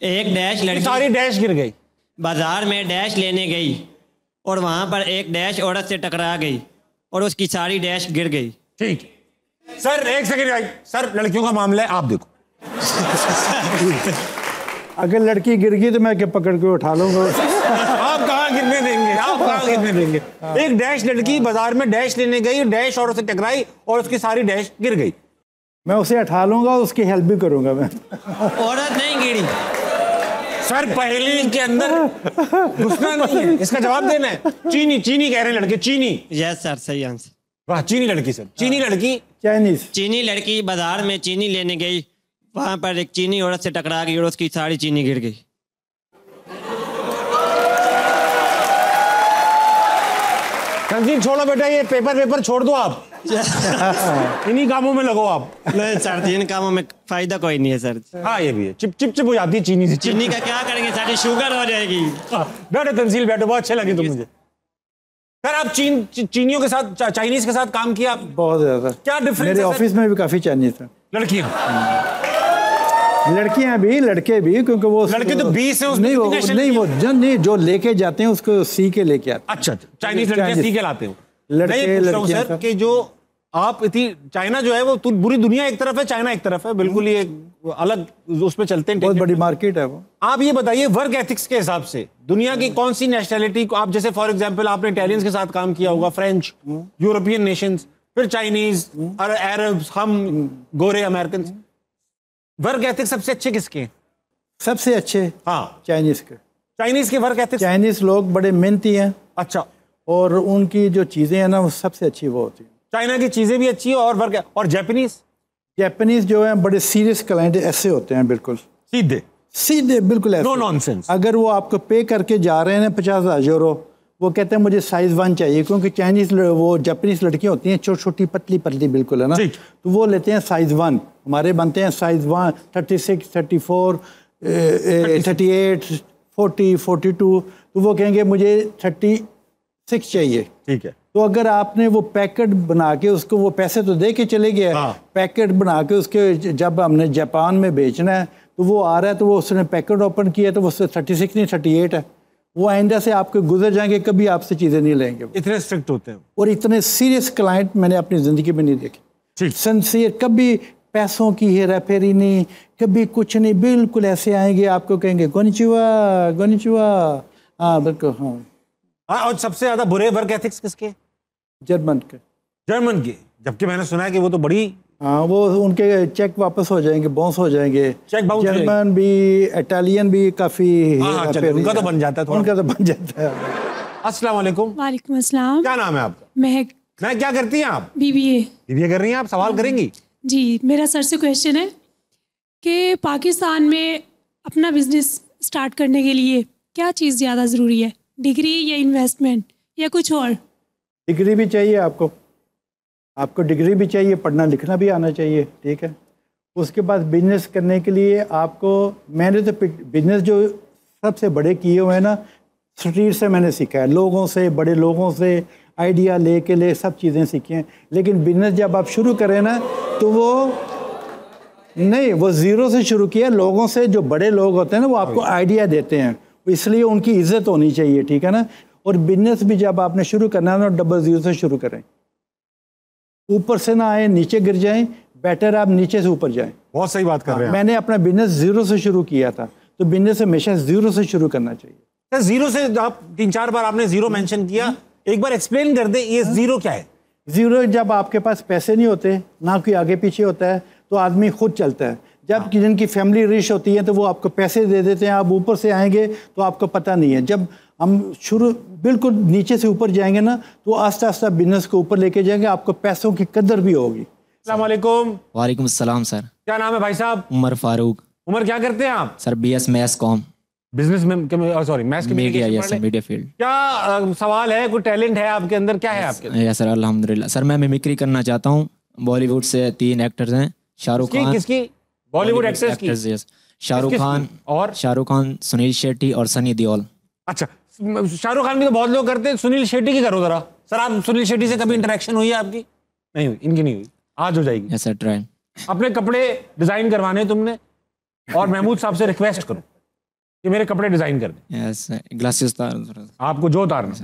एक डैश लड़की सारी डैश गिर गई। बाजार में डैश लेने गई और वहां पर एक डैश औरत से टकरा गई और उसकी सारी डैश गिर गई। ठीक सर, एक सेकंड भाई। सर लड़कियों का मामला है, आप देखो। अगर लड़की गिर गई तो मैं क्या पकड़ के उठा लूंगा। आप कहाँ गिरने देंगे? आप कहाँ गिरने देंगे? एक डैश लड़की बाजार में डैश लेने गई, डैश औरत से टकराई और उसकी सारी डैश गिर गई। मैं उसे उठा लूंगा, उसकी हेल्प भी करूंगा मैं। औरत नहीं गिरी सर, पहेली के अंदर घुसना नहीं है, इसका जवाब देना है। चीनी, चीनी कह रहे हैं लड़के, चीनी। यस सर, सही आंसर। वाह, चीनी लड़की सर, चीनी लड़की। चाइनीज। चीनी लड़की बाजार में चीनी लेने गई, वहां पर एक चीनी औरत से टकरा गई और उसकी सारी चीनी गिर गई। तंजील छोड़ो बेटा, ये पेपर छोड़ दो आप। इन्हीं कामों में लगो आप। नहीं सर, इन कामों में फायदा कोई नहीं है सर। हाँ ये भी है, चिप हो जाती है चीनी से। चीनी का क्या करेंगे, सारी शुगर हो जाएगी। बैठो तंजील बैठो, बहुत अच्छे लगे तुम मुझे। सर आप चीनियों के साथ, चाइनीज के साथ काम किया? बहुत ज्यादा। क्या डिफरेंस? मेरे ऑफिस में भी काफी चाइनीज है। लड़कियां भी, लड़के भी, क्योंकि वो लड़के तो 20 है उसमें। नहीं, जो लेके जाते हैं उसको सी के लेके आते हैं। अच्छा, चाइनीज लड़के सी के लाते हो? लड़के लड़कियां सर कि जो आप इतनी, चाइना जो है वो पूरी दुनिया एक तरफ है, चाइना एक तरफ है, बिल्कुल ये अलग उसमें चलते हैं। बहुत बड़ी मार्केट है वो। आप ये बताइए वर्क एथिक्स के हिसाब से दुनिया की कौन सी नेशनैलिटी को आप, जैसे फॉर एग्जांपल आपने इटालियंस के साथ काम किया होगा, फ्रेंच, यूरोपियन नेशंस, फिर चाइनीज और अरब्स, हम गोरे अमेरिकन, वर्क एथिक्स सबसे अच्छे किसके? सबसे अच्छे हाँ चाइनीज के। चाइनीज के वर्क एथिक्स? चाइनीज लोग बड़े मेहनती हैं। अच्छा। और उनकी जो चीजें हैं ना वो सबसे अच्छी वो होती है। चाइना की चीजें भी अच्छी है और वर्क। और जापानीज जो है बड़े सीरियस क्लाइंट ऐसे होते हैं, बिल्कुल सीधे बिल्कुल ऐसे, नो नॉनसेंस। अगर वो आपको पे करके जा रहे हैं ना 50,000 यूरो, वो कहते हैं मुझे साइज 1 चाहिए, क्योंकि चाइनीज वो जापानीज लड़कियां होती हैं छोटी छोटी पतली पतली बिल्कुल, है ना, तो वो लेते हैं साइज 1। हमारे बनते हैं साइज 1, 36, 34, 38, 40, 42, तो वो कहेंगे मुझे 36 चाहिए। ठीक है। तो अगर आपने वो पैकेट बना के उसको, वो पैसे तो दे के चले गए, पैकेट बना के उसके जब हमने जापान में बेचना है तो वो आ रहा है, तो वो उसने पैकेट ओपन किया तो वो 36 नहीं 38 है। वो आइंदा से आपके गुजर जाएंगे, कभी आपसे चीज़ें नहीं लेंगे। इतने स्ट्रिक्ट होते हैं और इतने सीरियस क्लाइंट मैंने अपनी ज़िंदगी में नहीं देखे। सिंसियर, कभी पैसों की हेरा फेरी नहीं, कभी कुछ नहीं, बिल्कुल ऐसे आएंगे आपको कहेंगे गोनिचिवा। हाँ बिल्कुल। हाँ। और सबसे ज़्यादा बुरे वर्क एथिक्स किसके? जर्मन के। जबकि मैंने सुना है कि वो तो बड़ी, हाँ, वो उनके चेक वापस हो जाएंगे, बाउंस हो जाएंगे। Cheque bounce. जर्मन भी, इटालियन भी काफी। उनका तो बन जाता है थोड़ा। उनका तो बन जाता है। अस्सलाम वालेकुम। वालेकुम अस्सलाम। क्या नाम है आपका? महक। क्या करती हैं आप? बीबीए कर रही हैं आप? सवाल करेंगी? जी, मेरा सर से क्वेश्चन है कि पाकिस्तान में अपना बिजनेस स्टार्ट करने के लिए क्या चीज़ ज़्यादा ज़रूरी है, डिग्री या इन्वेस्टमेंट या कुछ और? डिग्री भी चाहिए आपको डिग्री भी चाहिए, पढ़ना लिखना भी आना चाहिए, ठीक है। उसके बाद बिजनेस करने के लिए आपको, मैंने तो बिजनेस जो सबसे बड़े किए हुए हैं ना, स्ट्रीट से मैंने सीखा है, लोगों से, बड़े लोगों से आइडिया ले सब चीज़ें सीखी हैं। लेकिन बिजनेस जब आप शुरू करें ना तो वो ज़ीरो से शुरू किया, लोगों से, जो बड़े लोग होते हैं ना वो आपको आइडिया देते हैं, इसलिए उनकी इज्जत होनी चाहिए, ठीक है ना। और बिजनेस भी जब आपने शुरू करना है ना, डबल ज़ीरो से शुरू करें, ऊपर से ना आए नीचे गिर जाएं, बेटर आप नीचे से ऊपर जाएं। बहुत सही बात कर रहे हैं। मैंने अपना बिजनेस ज़ीरो से शुरू किया था, तो बिजनेस हमेशा ज़ीरो से शुरू करना चाहिए। ज़ीरो से आप 3-4 बार आपने ज़ीरो मेंशन किया, एक बार एक्सप्लेन कर दे ये ज़ीरो क्या है? ज़ीरो, जब आपके पास पैसे नहीं होते, ना कोई आगे पीछे होता है, तो आदमी खुद चलता है। जब जिनकी फैमिली रिच होती है तो वो आपको पैसे दे देते हैं, आप ऊपर से आएंगे तो आपको पता नहीं है। जब हम शुरू बिल्कुल नीचे से ऊपर जाएंगे ना, तो आस्ता आस्ता बिजनेस को ऊपर लेके जाएंगे, आपको पैसों की कदर भी होगी। अस्सलाम वालेकुम। वालेकुम अस्सलाम सर। क्या नाम है भाई साहब? उमर फारूक। उमर, क्या करते हैं आप? Sir BS maths com. Business में, सॉरी मैथ्स मीडिया फील्ड। क्या सवाल है, कोई टैलेंट है आपके अंदर, क्या है आपके अंदर? यस सर, अल्हम्दुलिल्लाह। सर मैं मिमिक्री करना चाहता हूँ। बॉलीवुड से 3 एक्टर्स हैं, शाहरुख खान। किसकी? बॉलीवुड एक्टर्स की? यस, शाहरुख खान, सुनील शेट्टी और सनी देओल। अच्छा, शाहरुख खान भी तो बहुत लोग करते हैं, सुनील शेट्टी की करो जरा। सर आप सुनील शेट्टी से कभी इंटरेक्शन हुई है आपकी? नहीं हुई, इनकी नहीं हुई, आज हो जाएगी। Yes sir, try. अपने कपड़े डिजाइन करवाने तुमने, और महमूद साहब से रिक्वेस्ट करो कि मेरे कपड़े डिजाइन कर दें। यस, ग्लासेस उतार, आपको जो उतारना।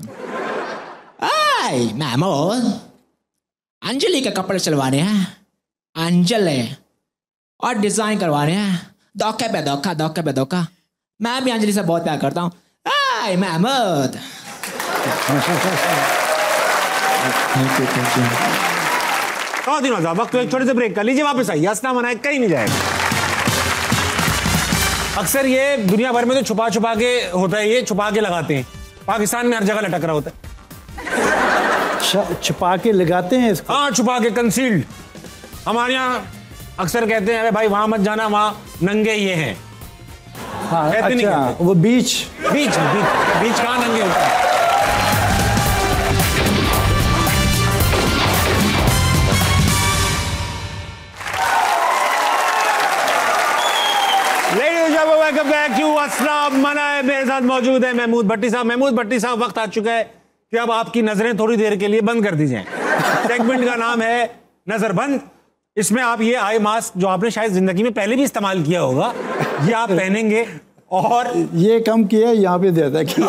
महमूद, अंजलि के कपड़े सिलवाने हैं, अंजलि, और डिजाइन करवाने हैं, धोखे पे धोखा। मैं भी अंजलि से बहुत प्यार करता हूँ। महमूद। वक्त एक छोटे से ब्रेक कर लीजिए, वापस आइए। अस्सलाम वालेकुम, कहीं नहीं जाएगा। अक्सर ये दुनिया भर में तो छुपा के होता है, ये छुपा के लगाते हैं। पाकिस्तान में हर जगह लटक रहा होता है। छुपा के लगाते हैं इसको? हाँ, छुपा के, कंसील्ड। हमारे यहाँ अक्सर कहते हैं अरे भाई वहां मत जाना, वहां नंगे ये हैं। हाँ, अच्छा, वो बीच कहाँ नंगे होते हैं? अब मना है, मेरे साथ मौजूद है महमूद भट्टी साहब। महमूद भट्टी साहब, वक्त आ चुका है कि अब आपकी नजरें थोड़ी देर के लिए बंद कर दी जाएं। सेगमेंट का नाम है नजर बंद। इसमें आप ये आई मास्क जो आपने शायद जिंदगी में पहले भी इस्तेमाल किया होगा, ये आप पहनेंगे और ये कम किया, यहाँ पे ज्यादा किया।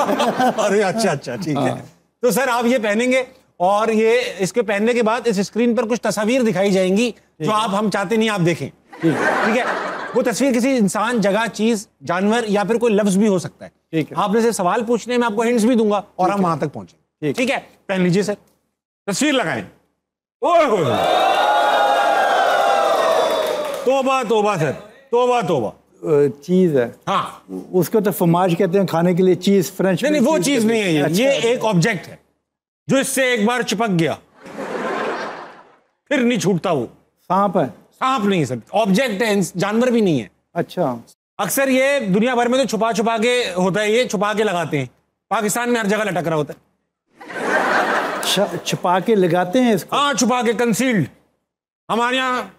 अरे अच्छा ठीक है। तो सर आप ये पहनेंगे और ये इसके पहनने के बाद इस स्क्रीन पर कुछ तस्वीर दिखाई जाएंगी जो हम चाहते नहीं आप देखें। ठीक है। वो तस्वीर किसी इंसान, जगह, चीज, जानवर या फिर कोई लफ्ज भी हो सकता है। ठीक है। आपने से सवाल पूछने में आपको हिंट्स भी दूंगा और हम वहां तक पहुंचे। ठीक है, पहन लीजिए सर, तस्वीर लगाएं। तोबा तोबा सर, तोबा तोबा। चीज है। हाँ, उसको तो फमाज कहते हैं खाने के लिए, चीज फ्रेंच। नहीं, वो चीज नहीं है ये। अच्छा, ये एक ऑब्जेक्ट है जो इससे एक बार चिपक गया फिर नहीं छूटता। वो सांप है? सांप नहीं सर, ऑब्जेक्ट है, जानवर भी नहीं है। अच्छा। अक्सर ये दुनिया भर में तो छुपा छुपा के होता है, ये छुपा के लगाते हैं। पाकिस्तान में हर जगह लटक रहा होता है। छुपा के लगाते हैं इसको? हाँ, छुपा के, कंसील्ड। हमारे यहाँ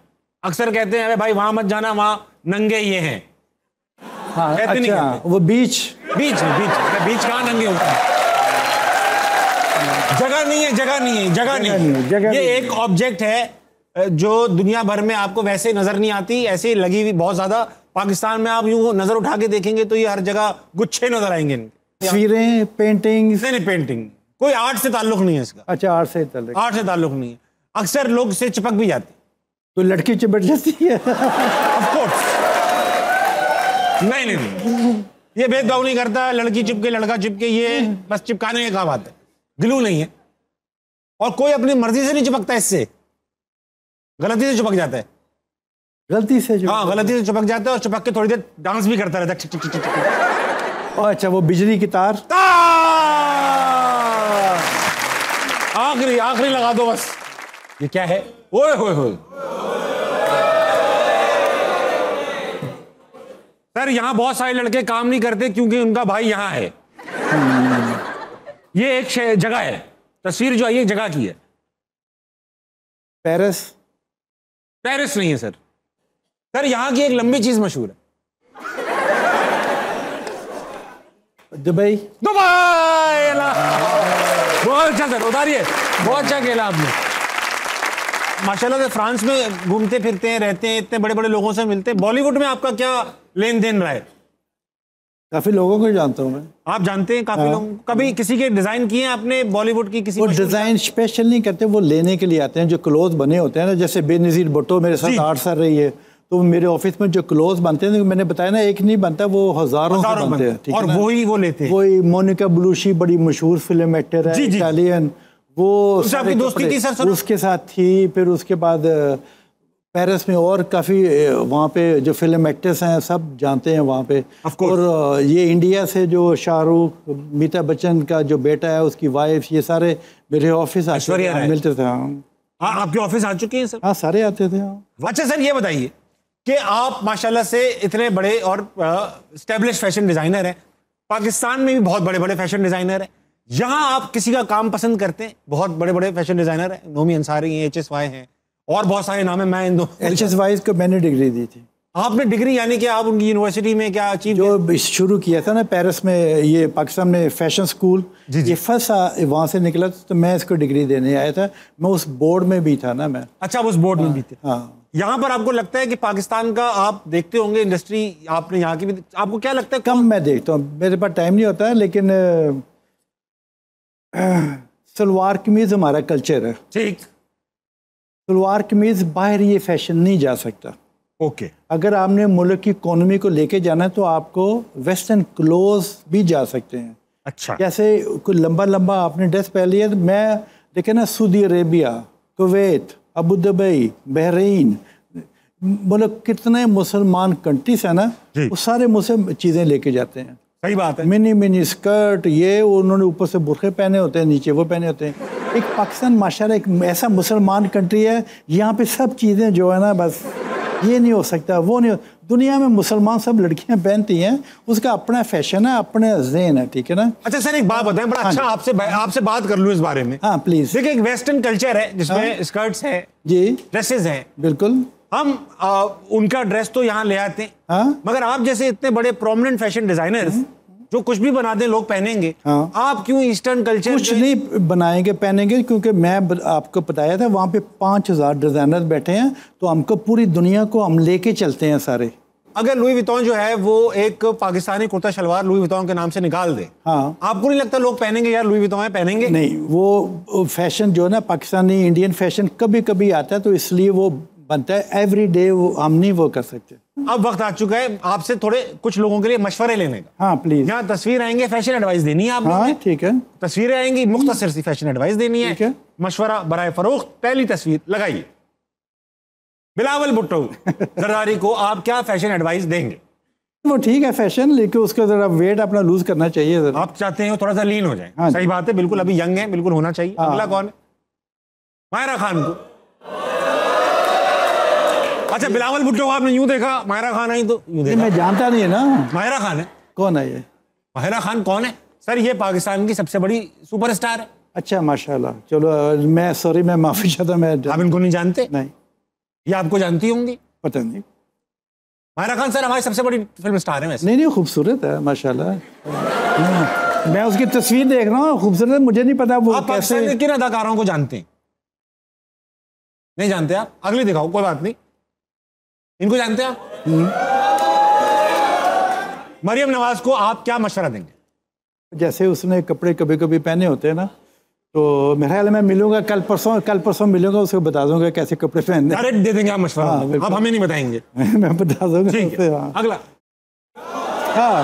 अक्सर कहते हैं अरे भाई वहां मत जाना, वहां नंगे ये हैं। हाँ, अच्छा, वो बीच कहाँ नंगे होते हैं? जगह नहीं है। ये एक ऑब्जेक्ट है जो दुनिया भर में आपको वैसे नजर नहीं आती, ऐसे लगी हुई बहुत ज्यादा। पाकिस्तान में आप यूं नजर उठा के देखेंगे तो ये हर जगह गुच्छे नजर आएंगे। तस्वीरें, पेंटिंग? नहीं, पेंटिंग कोई आर्ट से ताल्लुक नहीं है इसका। अच्छा, आर्ट से ताल्लुक नहीं है। अक्सर लोग से चिपक भी जाती, तो लड़की चिपट जाती है। Of course. नहीं, ये भेदभाव नहीं करता, लड़की चिपके लड़का चिपके, ये बस चिपकाने का बात है, ग्लू नहीं है। और कोई अपनी मर्जी से नहीं चिपकता, इससे गलती से चिपक जाता है। गलती से? हाँ, गलती से चिपक जाता है और चिपक के थोड़ी देर डांस भी करता रहता है। अच्छा, वो बिजली की तार? आखिरी लगा दो बस। ये क्या है? ओए होए होए सर, यहां बहुत सारे लड़के काम नहीं करते क्योंकि उनका भाई यहां है। ये एक जगह है, तस्वीर जो आई है जगह की है। पेरिस नहीं है सर। सर यहां की एक लंबी चीज मशहूर है। दुबई। बहुत अच्छा सर, उतारिए। बहुत अच्छा खेला आपने माशाल्लाह से। फ्रांस में घूमते फिरते हैं, रहते हैं, इतने बड़े बड़े लोगों से मिलते हैं। बॉलीवुड में आपका क्या लेन देन रहा है? काफी लोगों को जानता हूँ मैं। आप जानते हैं काफी लोग? कभी किसी के डिजाइन किए आपने बॉलीवुड की? किसी वो डिजाइन स्पेशल नहीं करते, वो लेने के लिए आते हैं। जो क्लोथ बने होते हैं ना, जैसे बेनजीर भुट्टो मेरे साथ 8 साल रही है, तो मेरे ऑफिस में जो क्लोथ बनते हैं, मैंने बताया ना, एक नहीं बनता, वो हजारों से बनते हैं। और वही वो लेते हैं। वही मोनिका बेलुची, बड़ी मशहूर फिल्म एक्टर है, इटालियन, वो आपकी दोस्ती थी सर? उसके साथ थी। फिर उसके बाद पेरिस में और काफ़ी वहाँ पे जो फिल्म एक्टर्स हैं सब जानते हैं वहाँ पे। और ये इंडिया से जो शाहरुख, अमिताभ बच्चन का जो बेटा है, उसकी वाइफ, ये सारे मेरे ऑफिस मिलते थे। हाँ, आपके ऑफिस आ चुके हैं सर? हाँ, सारे आते थे। अच्छा सर, ये बताइए कि आप माशाल्लाह से इतने बड़े और एस्टेब्लिश फैशन डिजाइनर हैं, पाकिस्तान में भी बहुत बड़े बड़े फैशन डिजाइनर हैं, यहाँ आप किसी का काम पसंद करते हैं? बहुत बड़े बड़े फैशन डिजाइनर हैं, नोमी अंसारी हैं, HSY हैं, और बहुत सारे नाम है। मैं इन दो HSY को मैंने डिग्री दी थी। आपने डिग्री, यानी कि आप उनकी यूनिवर्सिटी में क्या अचीव? जो शुरू किया था ना पेरिस में, ये पाकिस्तान में फैशन स्कूल, ये फर्स्ट वहाँ से निकला, तो मैं इसको डिग्री देने आया था। मैं उस बोर्ड में भी था ना मैं। अच्छा, उस बोर्ड में भी थे। हाँ। यहाँ पर आपको लगता है कि पाकिस्तान का, आप देखते होंगे इंडस्ट्री, आपने यहाँ की भी, आपको क्या लगता है? कम मैं देखता हूँ, मेरे पास टाइम नहीं होता है, लेकिन सलवार कमीज हमारा कल्चर है। ठीक। सलवार कमीज बाहर ये फैशन नहीं जा सकता। ओके। अगर आपने मुल्क की इकोनॉमी को लेके जाना है तो आपको वेस्टर्न क्लोथ भी जा सकते हैं। अच्छा। जैसे कोई लंबा लंबा आपने ड्रेस पहन लिया, तो मैं देखे ना, Saudi Arabia, Kuwait, Abu Dhabi, Bahrain, मतलब कितने मुसलमान कंट्रीज है ना, वो सारे मुझसे चीज़ें लेके जाते हैं। सही बात है। मिनी स्कर्ट, ये उन्होंने ऊपर से बुरखे पहने होते हैं, नीचे वो पहने होते हैं। एक पाकिस्तान माशाल्लाह एक ऐसा मुसलमान कंट्री है, यहाँ पे सब चीज़ें जो है ना, बस ये नहीं हो सकता, वो नहीं हो। दुनिया में मुसलमान सब लड़कियां पहनती हैं, उसका अपना फैशन है, अपने ज़ेन है, ठीक है ना। अच्छा सर, एक बात बताएं, बड़ा अच्छा आपसे बात कर लूँ इस बारे में। हाँ प्लीज। देखिए, एक वेस्टर्न कल्चर है जिसमें स्कर्ट्स है जी, ड्रेसेस हैं, बिल्कुल। हम उनका ड्रेस तो यहाँ ले आते हैं, मगर आप जैसे इतने बड़े प्रोमिनेंट फैशन डिजाइनर्स जो कुछ भी बना दें लोग पहनेंगे, आप क्यों ईस्टर्न कल्चर कुछ नहीं बनाएंगे पहनेंगे? क्योंकि मैं आपको बताया था वहाँ पे 5000 डिजाइनर बैठे हैं, तो हमको पूरी दुनिया को हम लेके चलते हैं सारे। अगर लुई विटॉन जो है वो एक पाकिस्तानी कुर्ता शलवार लुई विटॉन के नाम से निकाल दे, हाँ, आपको नहीं लगता लोग पहनेंगे यार लुई विटॉन है, पहनेंगे? नहीं, वो फैशन जो है ना पाकिस्तानी इंडियन फैशन कभी कभी आता है, तो इसलिए वो बनता है। एवरी डे वो हम नहीं वो कर सकते। अब वक्त आ चुका है आपसे थोड़े कुछ लोगों के लिए मशवरे लेने का। हाँ प्लीज। यहाँ तस्वीर आएंगे, फैशन एडवाइस देनी है आप। हाँ ठीक है। तस्वीरें आएंगी, मुख्तसर सी फैशन एडवाइस देनी है। मशवरा बराए फरोख्त। पहली तस्वीर लगाइए। बिलावल भुट्टो जरदारी को आप क्या फैशन एडवाइस देंगे? वो ठीक है फैशन, लेकिन उसका जरा वेट अपना लूज करना चाहिए। आप चाहते हैं थोड़ा सा लीन हो जाए? हाँ, सही बात है, बिल्कुल अभी यंग है, बिल्कुल होना चाहिए। हाँ। अगला कौन है? मायरा खान को। अच्छा, बिलावल भुट्टो को आपने यूं देखा, मायरा खान आई तो यूं देखा? मैं जानता नहीं है ना। मायरा खान है? कौन है ये? मायरा खान कौन है सर? ये पाकिस्तान की सबसे बड़ी सुपरस्टार है। अच्छा माशाल्लाह। चलो मैं सॉरी, मैं माफी चाहता। मैं आप इनको नहीं जानते? नहीं। ये आपको जानती होंगी? पता नहीं। मायरा खान सर हमारी सबसे बड़ी फिल्म स्टार है वैसे। नहीं, खूबसूरत है माशाल्लाह। मैं उसकी तस्वीर देख रहा हूँ, खूबसूरत है। मुझे नहीं पता वो आप पाकिस्तान के किन अदाकारों को जानते हैं? नहीं जानते आप? अगली दिखाओ, कोई बात नहीं। इनको जानते हैं आप? मरियम नवाज को आप क्या मशवरा देंगे? जैसे उसने कपड़े कभी कभी पहने होते हैं ना, तो मेरे ख्याल में मिलूंगा कल परसों मिलूंगा, उसको बता दूंगा कैसे कपड़े पहनने। डायरेक्ट दे देंगे आप मशवरा? हाँ, आप हमें नहीं बताएंगे? मैं बता दूंगा। ठीक है। हाँ। अगला। हाँ,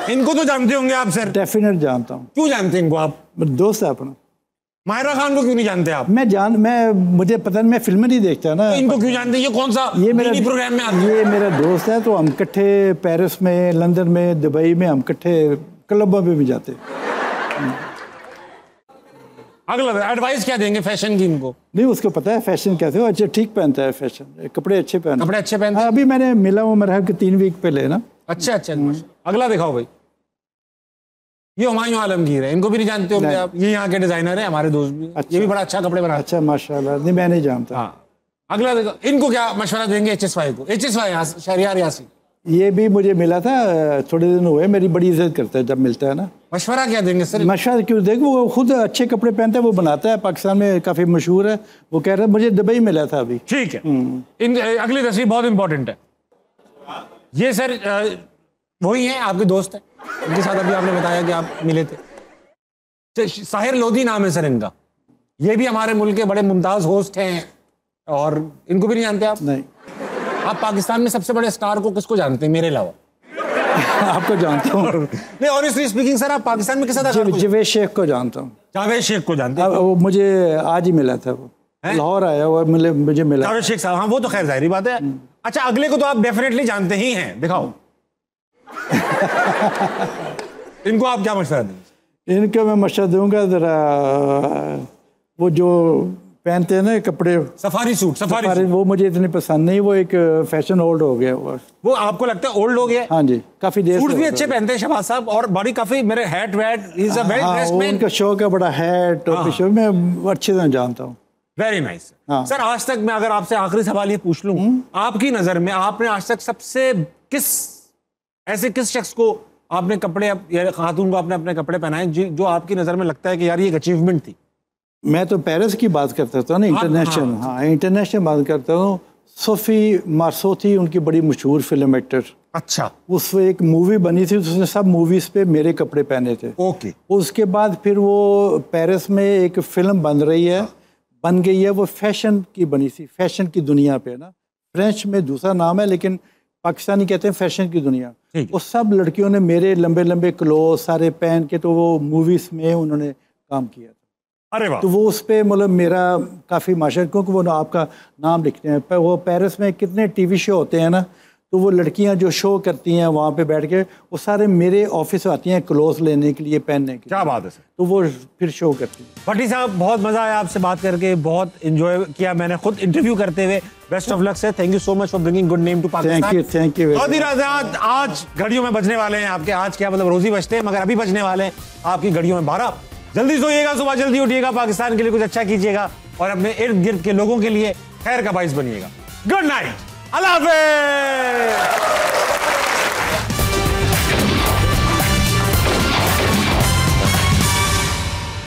इनको तो जानते होंगे आप सर? डेफिनेट जानता हूँ। क्यों जानते हैं इनको आप? दोस्त है अपना। मायरा खान को क्यों नहीं जानते आप? मुझे पता नहीं, मैं फिल्में नहीं देखता ना। इनको क्यों जानते? ये कौन सा प्रोग्राम में आते? ये मेरा दोस्त है, तो हम इकट्ठे पेरिस में, लंदन में, दुबई में हम इकट्ठे क्लबों में भी जाते। अगला एडवाइस क्या देंगे फैशन की इनको? नहीं, उसको पता है फैशन कैसे हो। अच्छा ठीक पहनता है फैशन, कपड़े अच्छे पहनता है। कपड़े अच्छे पहनता है। अभी मैंने मिला हूँ मेरे 3 वीक पहले ना। अच्छा। अगला दिखाओ भाई। ये हुमायूं आलमगीर है, इनको भी नहीं जानते होंगे आप? ये यहाँ के डिजाइनर है, हमारे दोस्त भी। अच्छा। ये भी बड़ा अच्छा कपड़े बनाते। अच्छा माशाल्लाह। नहीं, मैं नहीं जानता। हाँ। अगला देखो, इनको क्या मशवरा देंगे HSY को? HSY शहरियार यासी, ये भी मुझे मिला था, थोड़े दिन हुए। मेरी बड़ी इज्जत करता है जब मिलता है ना। मशवरा क्या देंगे सर? मशवरा क्यों? देखो वो खुद अच्छे कपड़े पहनता है, वो बनाता है, पाकिस्तान में काफी मशहूर है। वो कह रहा है मुझे दुबई मिला था अभी। ठीक है। अगली तस्वीर बहुत इंपॉर्टेंट है। ये सर वही है, आपके दोस्त है, इनके साथ अभी आपने बताया कि आप मिले थे। साहिर लोधी नाम है सर इनका। ये भी हमारे मुल्क के बड़े मुमताज होस्ट हैं, और इनको भी नहीं जानते आप? नहीं। आप पाकिस्तान में सबसे बड़े स्टार को किसको जानते हैं मेरे अलावा? आपको जानता हूँ। नहीं, ऑनेस्टली स्पीकिंग सर, आप पाकिस्तान में किस अदाकार को? जावेद शेख को जानता हूँ। जावेद शेख को जानते हैं? वो मुझे आज ही मिला था, वो लाहौर आया हुआ, मुझे मिला। जावेद शेख साहब, हाँ वो तो खैर जाहिर बात है। अच्छा, अगले को तो आप डेफिनेटली जानते ही हैं, दिखाओ। इनको आप क्या मशवरा देंगे? इनको मैं मशवरा दूंगा, जरा वो जो पहनते हैं ना कपड़े, सफारी सूट, वो मुझे इतनी पसंद नहीं। वो एक फैशन ओल्ड हो गया। वो आपको लगता है ओल्ड हो गया? हाँ जी, काफी देर। सूट भी अच्छे पहनते हैं शहबाज साहब, और बॉडी काफी, मेरे हैट वैट, he is a well dressed man. उनका शौक है बड़ा हैट और शो में अच्छे से जानता हूँ। Very nice. सर आज तक मैं अगर आपसे आखिरी सवाल ये पूछ लूं, आपकी नजर में आपने आज तक सबसे किस शख्स को आपने कपड़े या खातून को आपने अपने कपड़े पहनाए जो आपकी नजर में लगता है कि यार ये एक अचीवमेंट थी? मैं तो पेरिस की बात करता था ना, इंटरनेशनल। हाँ, इंटरनेशनल बात करता हूँ। सोफी मार्सो थी उनकी बड़ी मशहूर फिल्म एक्टर। अच्छा। उसमें एक मूवी बनी थी, उसने सब मूवीज पे मेरे कपड़े पहने थे। ओके। उसके बाद फिर वो पेरिस में एक फिल्म बन गई है, वो फैशन की बनी थी, फैशन की दुनिया पे ना। फ्रेंच में दूसरा नाम है, लेकिन पाकिस्तानी कहते हैं फैशन की दुनिया। वो सब लड़कियों ने मेरे लंबे लंबे क्लोथ सारे पहन के, तो वो मूवीज में उन्होंने काम किया था। अरे वाह। तो वो उस पे मतलब मेरा काफ़ी माशा, क्योंकि वो आपका नाम लिखते हैं। वो पेरिस में कितने टीवी शो होते हैं ना, तो वो लड़कियां जो शो करती हैं वहाँ पे बैठ के, वो सारे मेरे ऑफिस आती हैं क्लोथ लेने के लिए, पहनने के। क्या बात है सर। तो वो फिर शो करती हैं। भट्टी साहब, बहुत मजा आया आपसे बात करके, बहुत एंजॉय किया मैंने खुद इंटरव्यू करते हुए। Best of luck sir, thank you so much for bringing good name to Pakistan. Thank you. आज घड़ियों में बजने वाले हैं आपके, आज क्या मतलब रोजी बजते हैं, मगर अभी बजने वाले हैं आपकी घड़ियों में 12। जल्दी सोइएगा, सुबह जल्दी उठिएगा, पाकिस्तान के लिए कुछ अच्छा कीजिएगा और अपने इर्द गिर्द के लोगों के लिए खैर का बाइस बनिएगा। गुड नाइट, अल्लाह हाफिज़।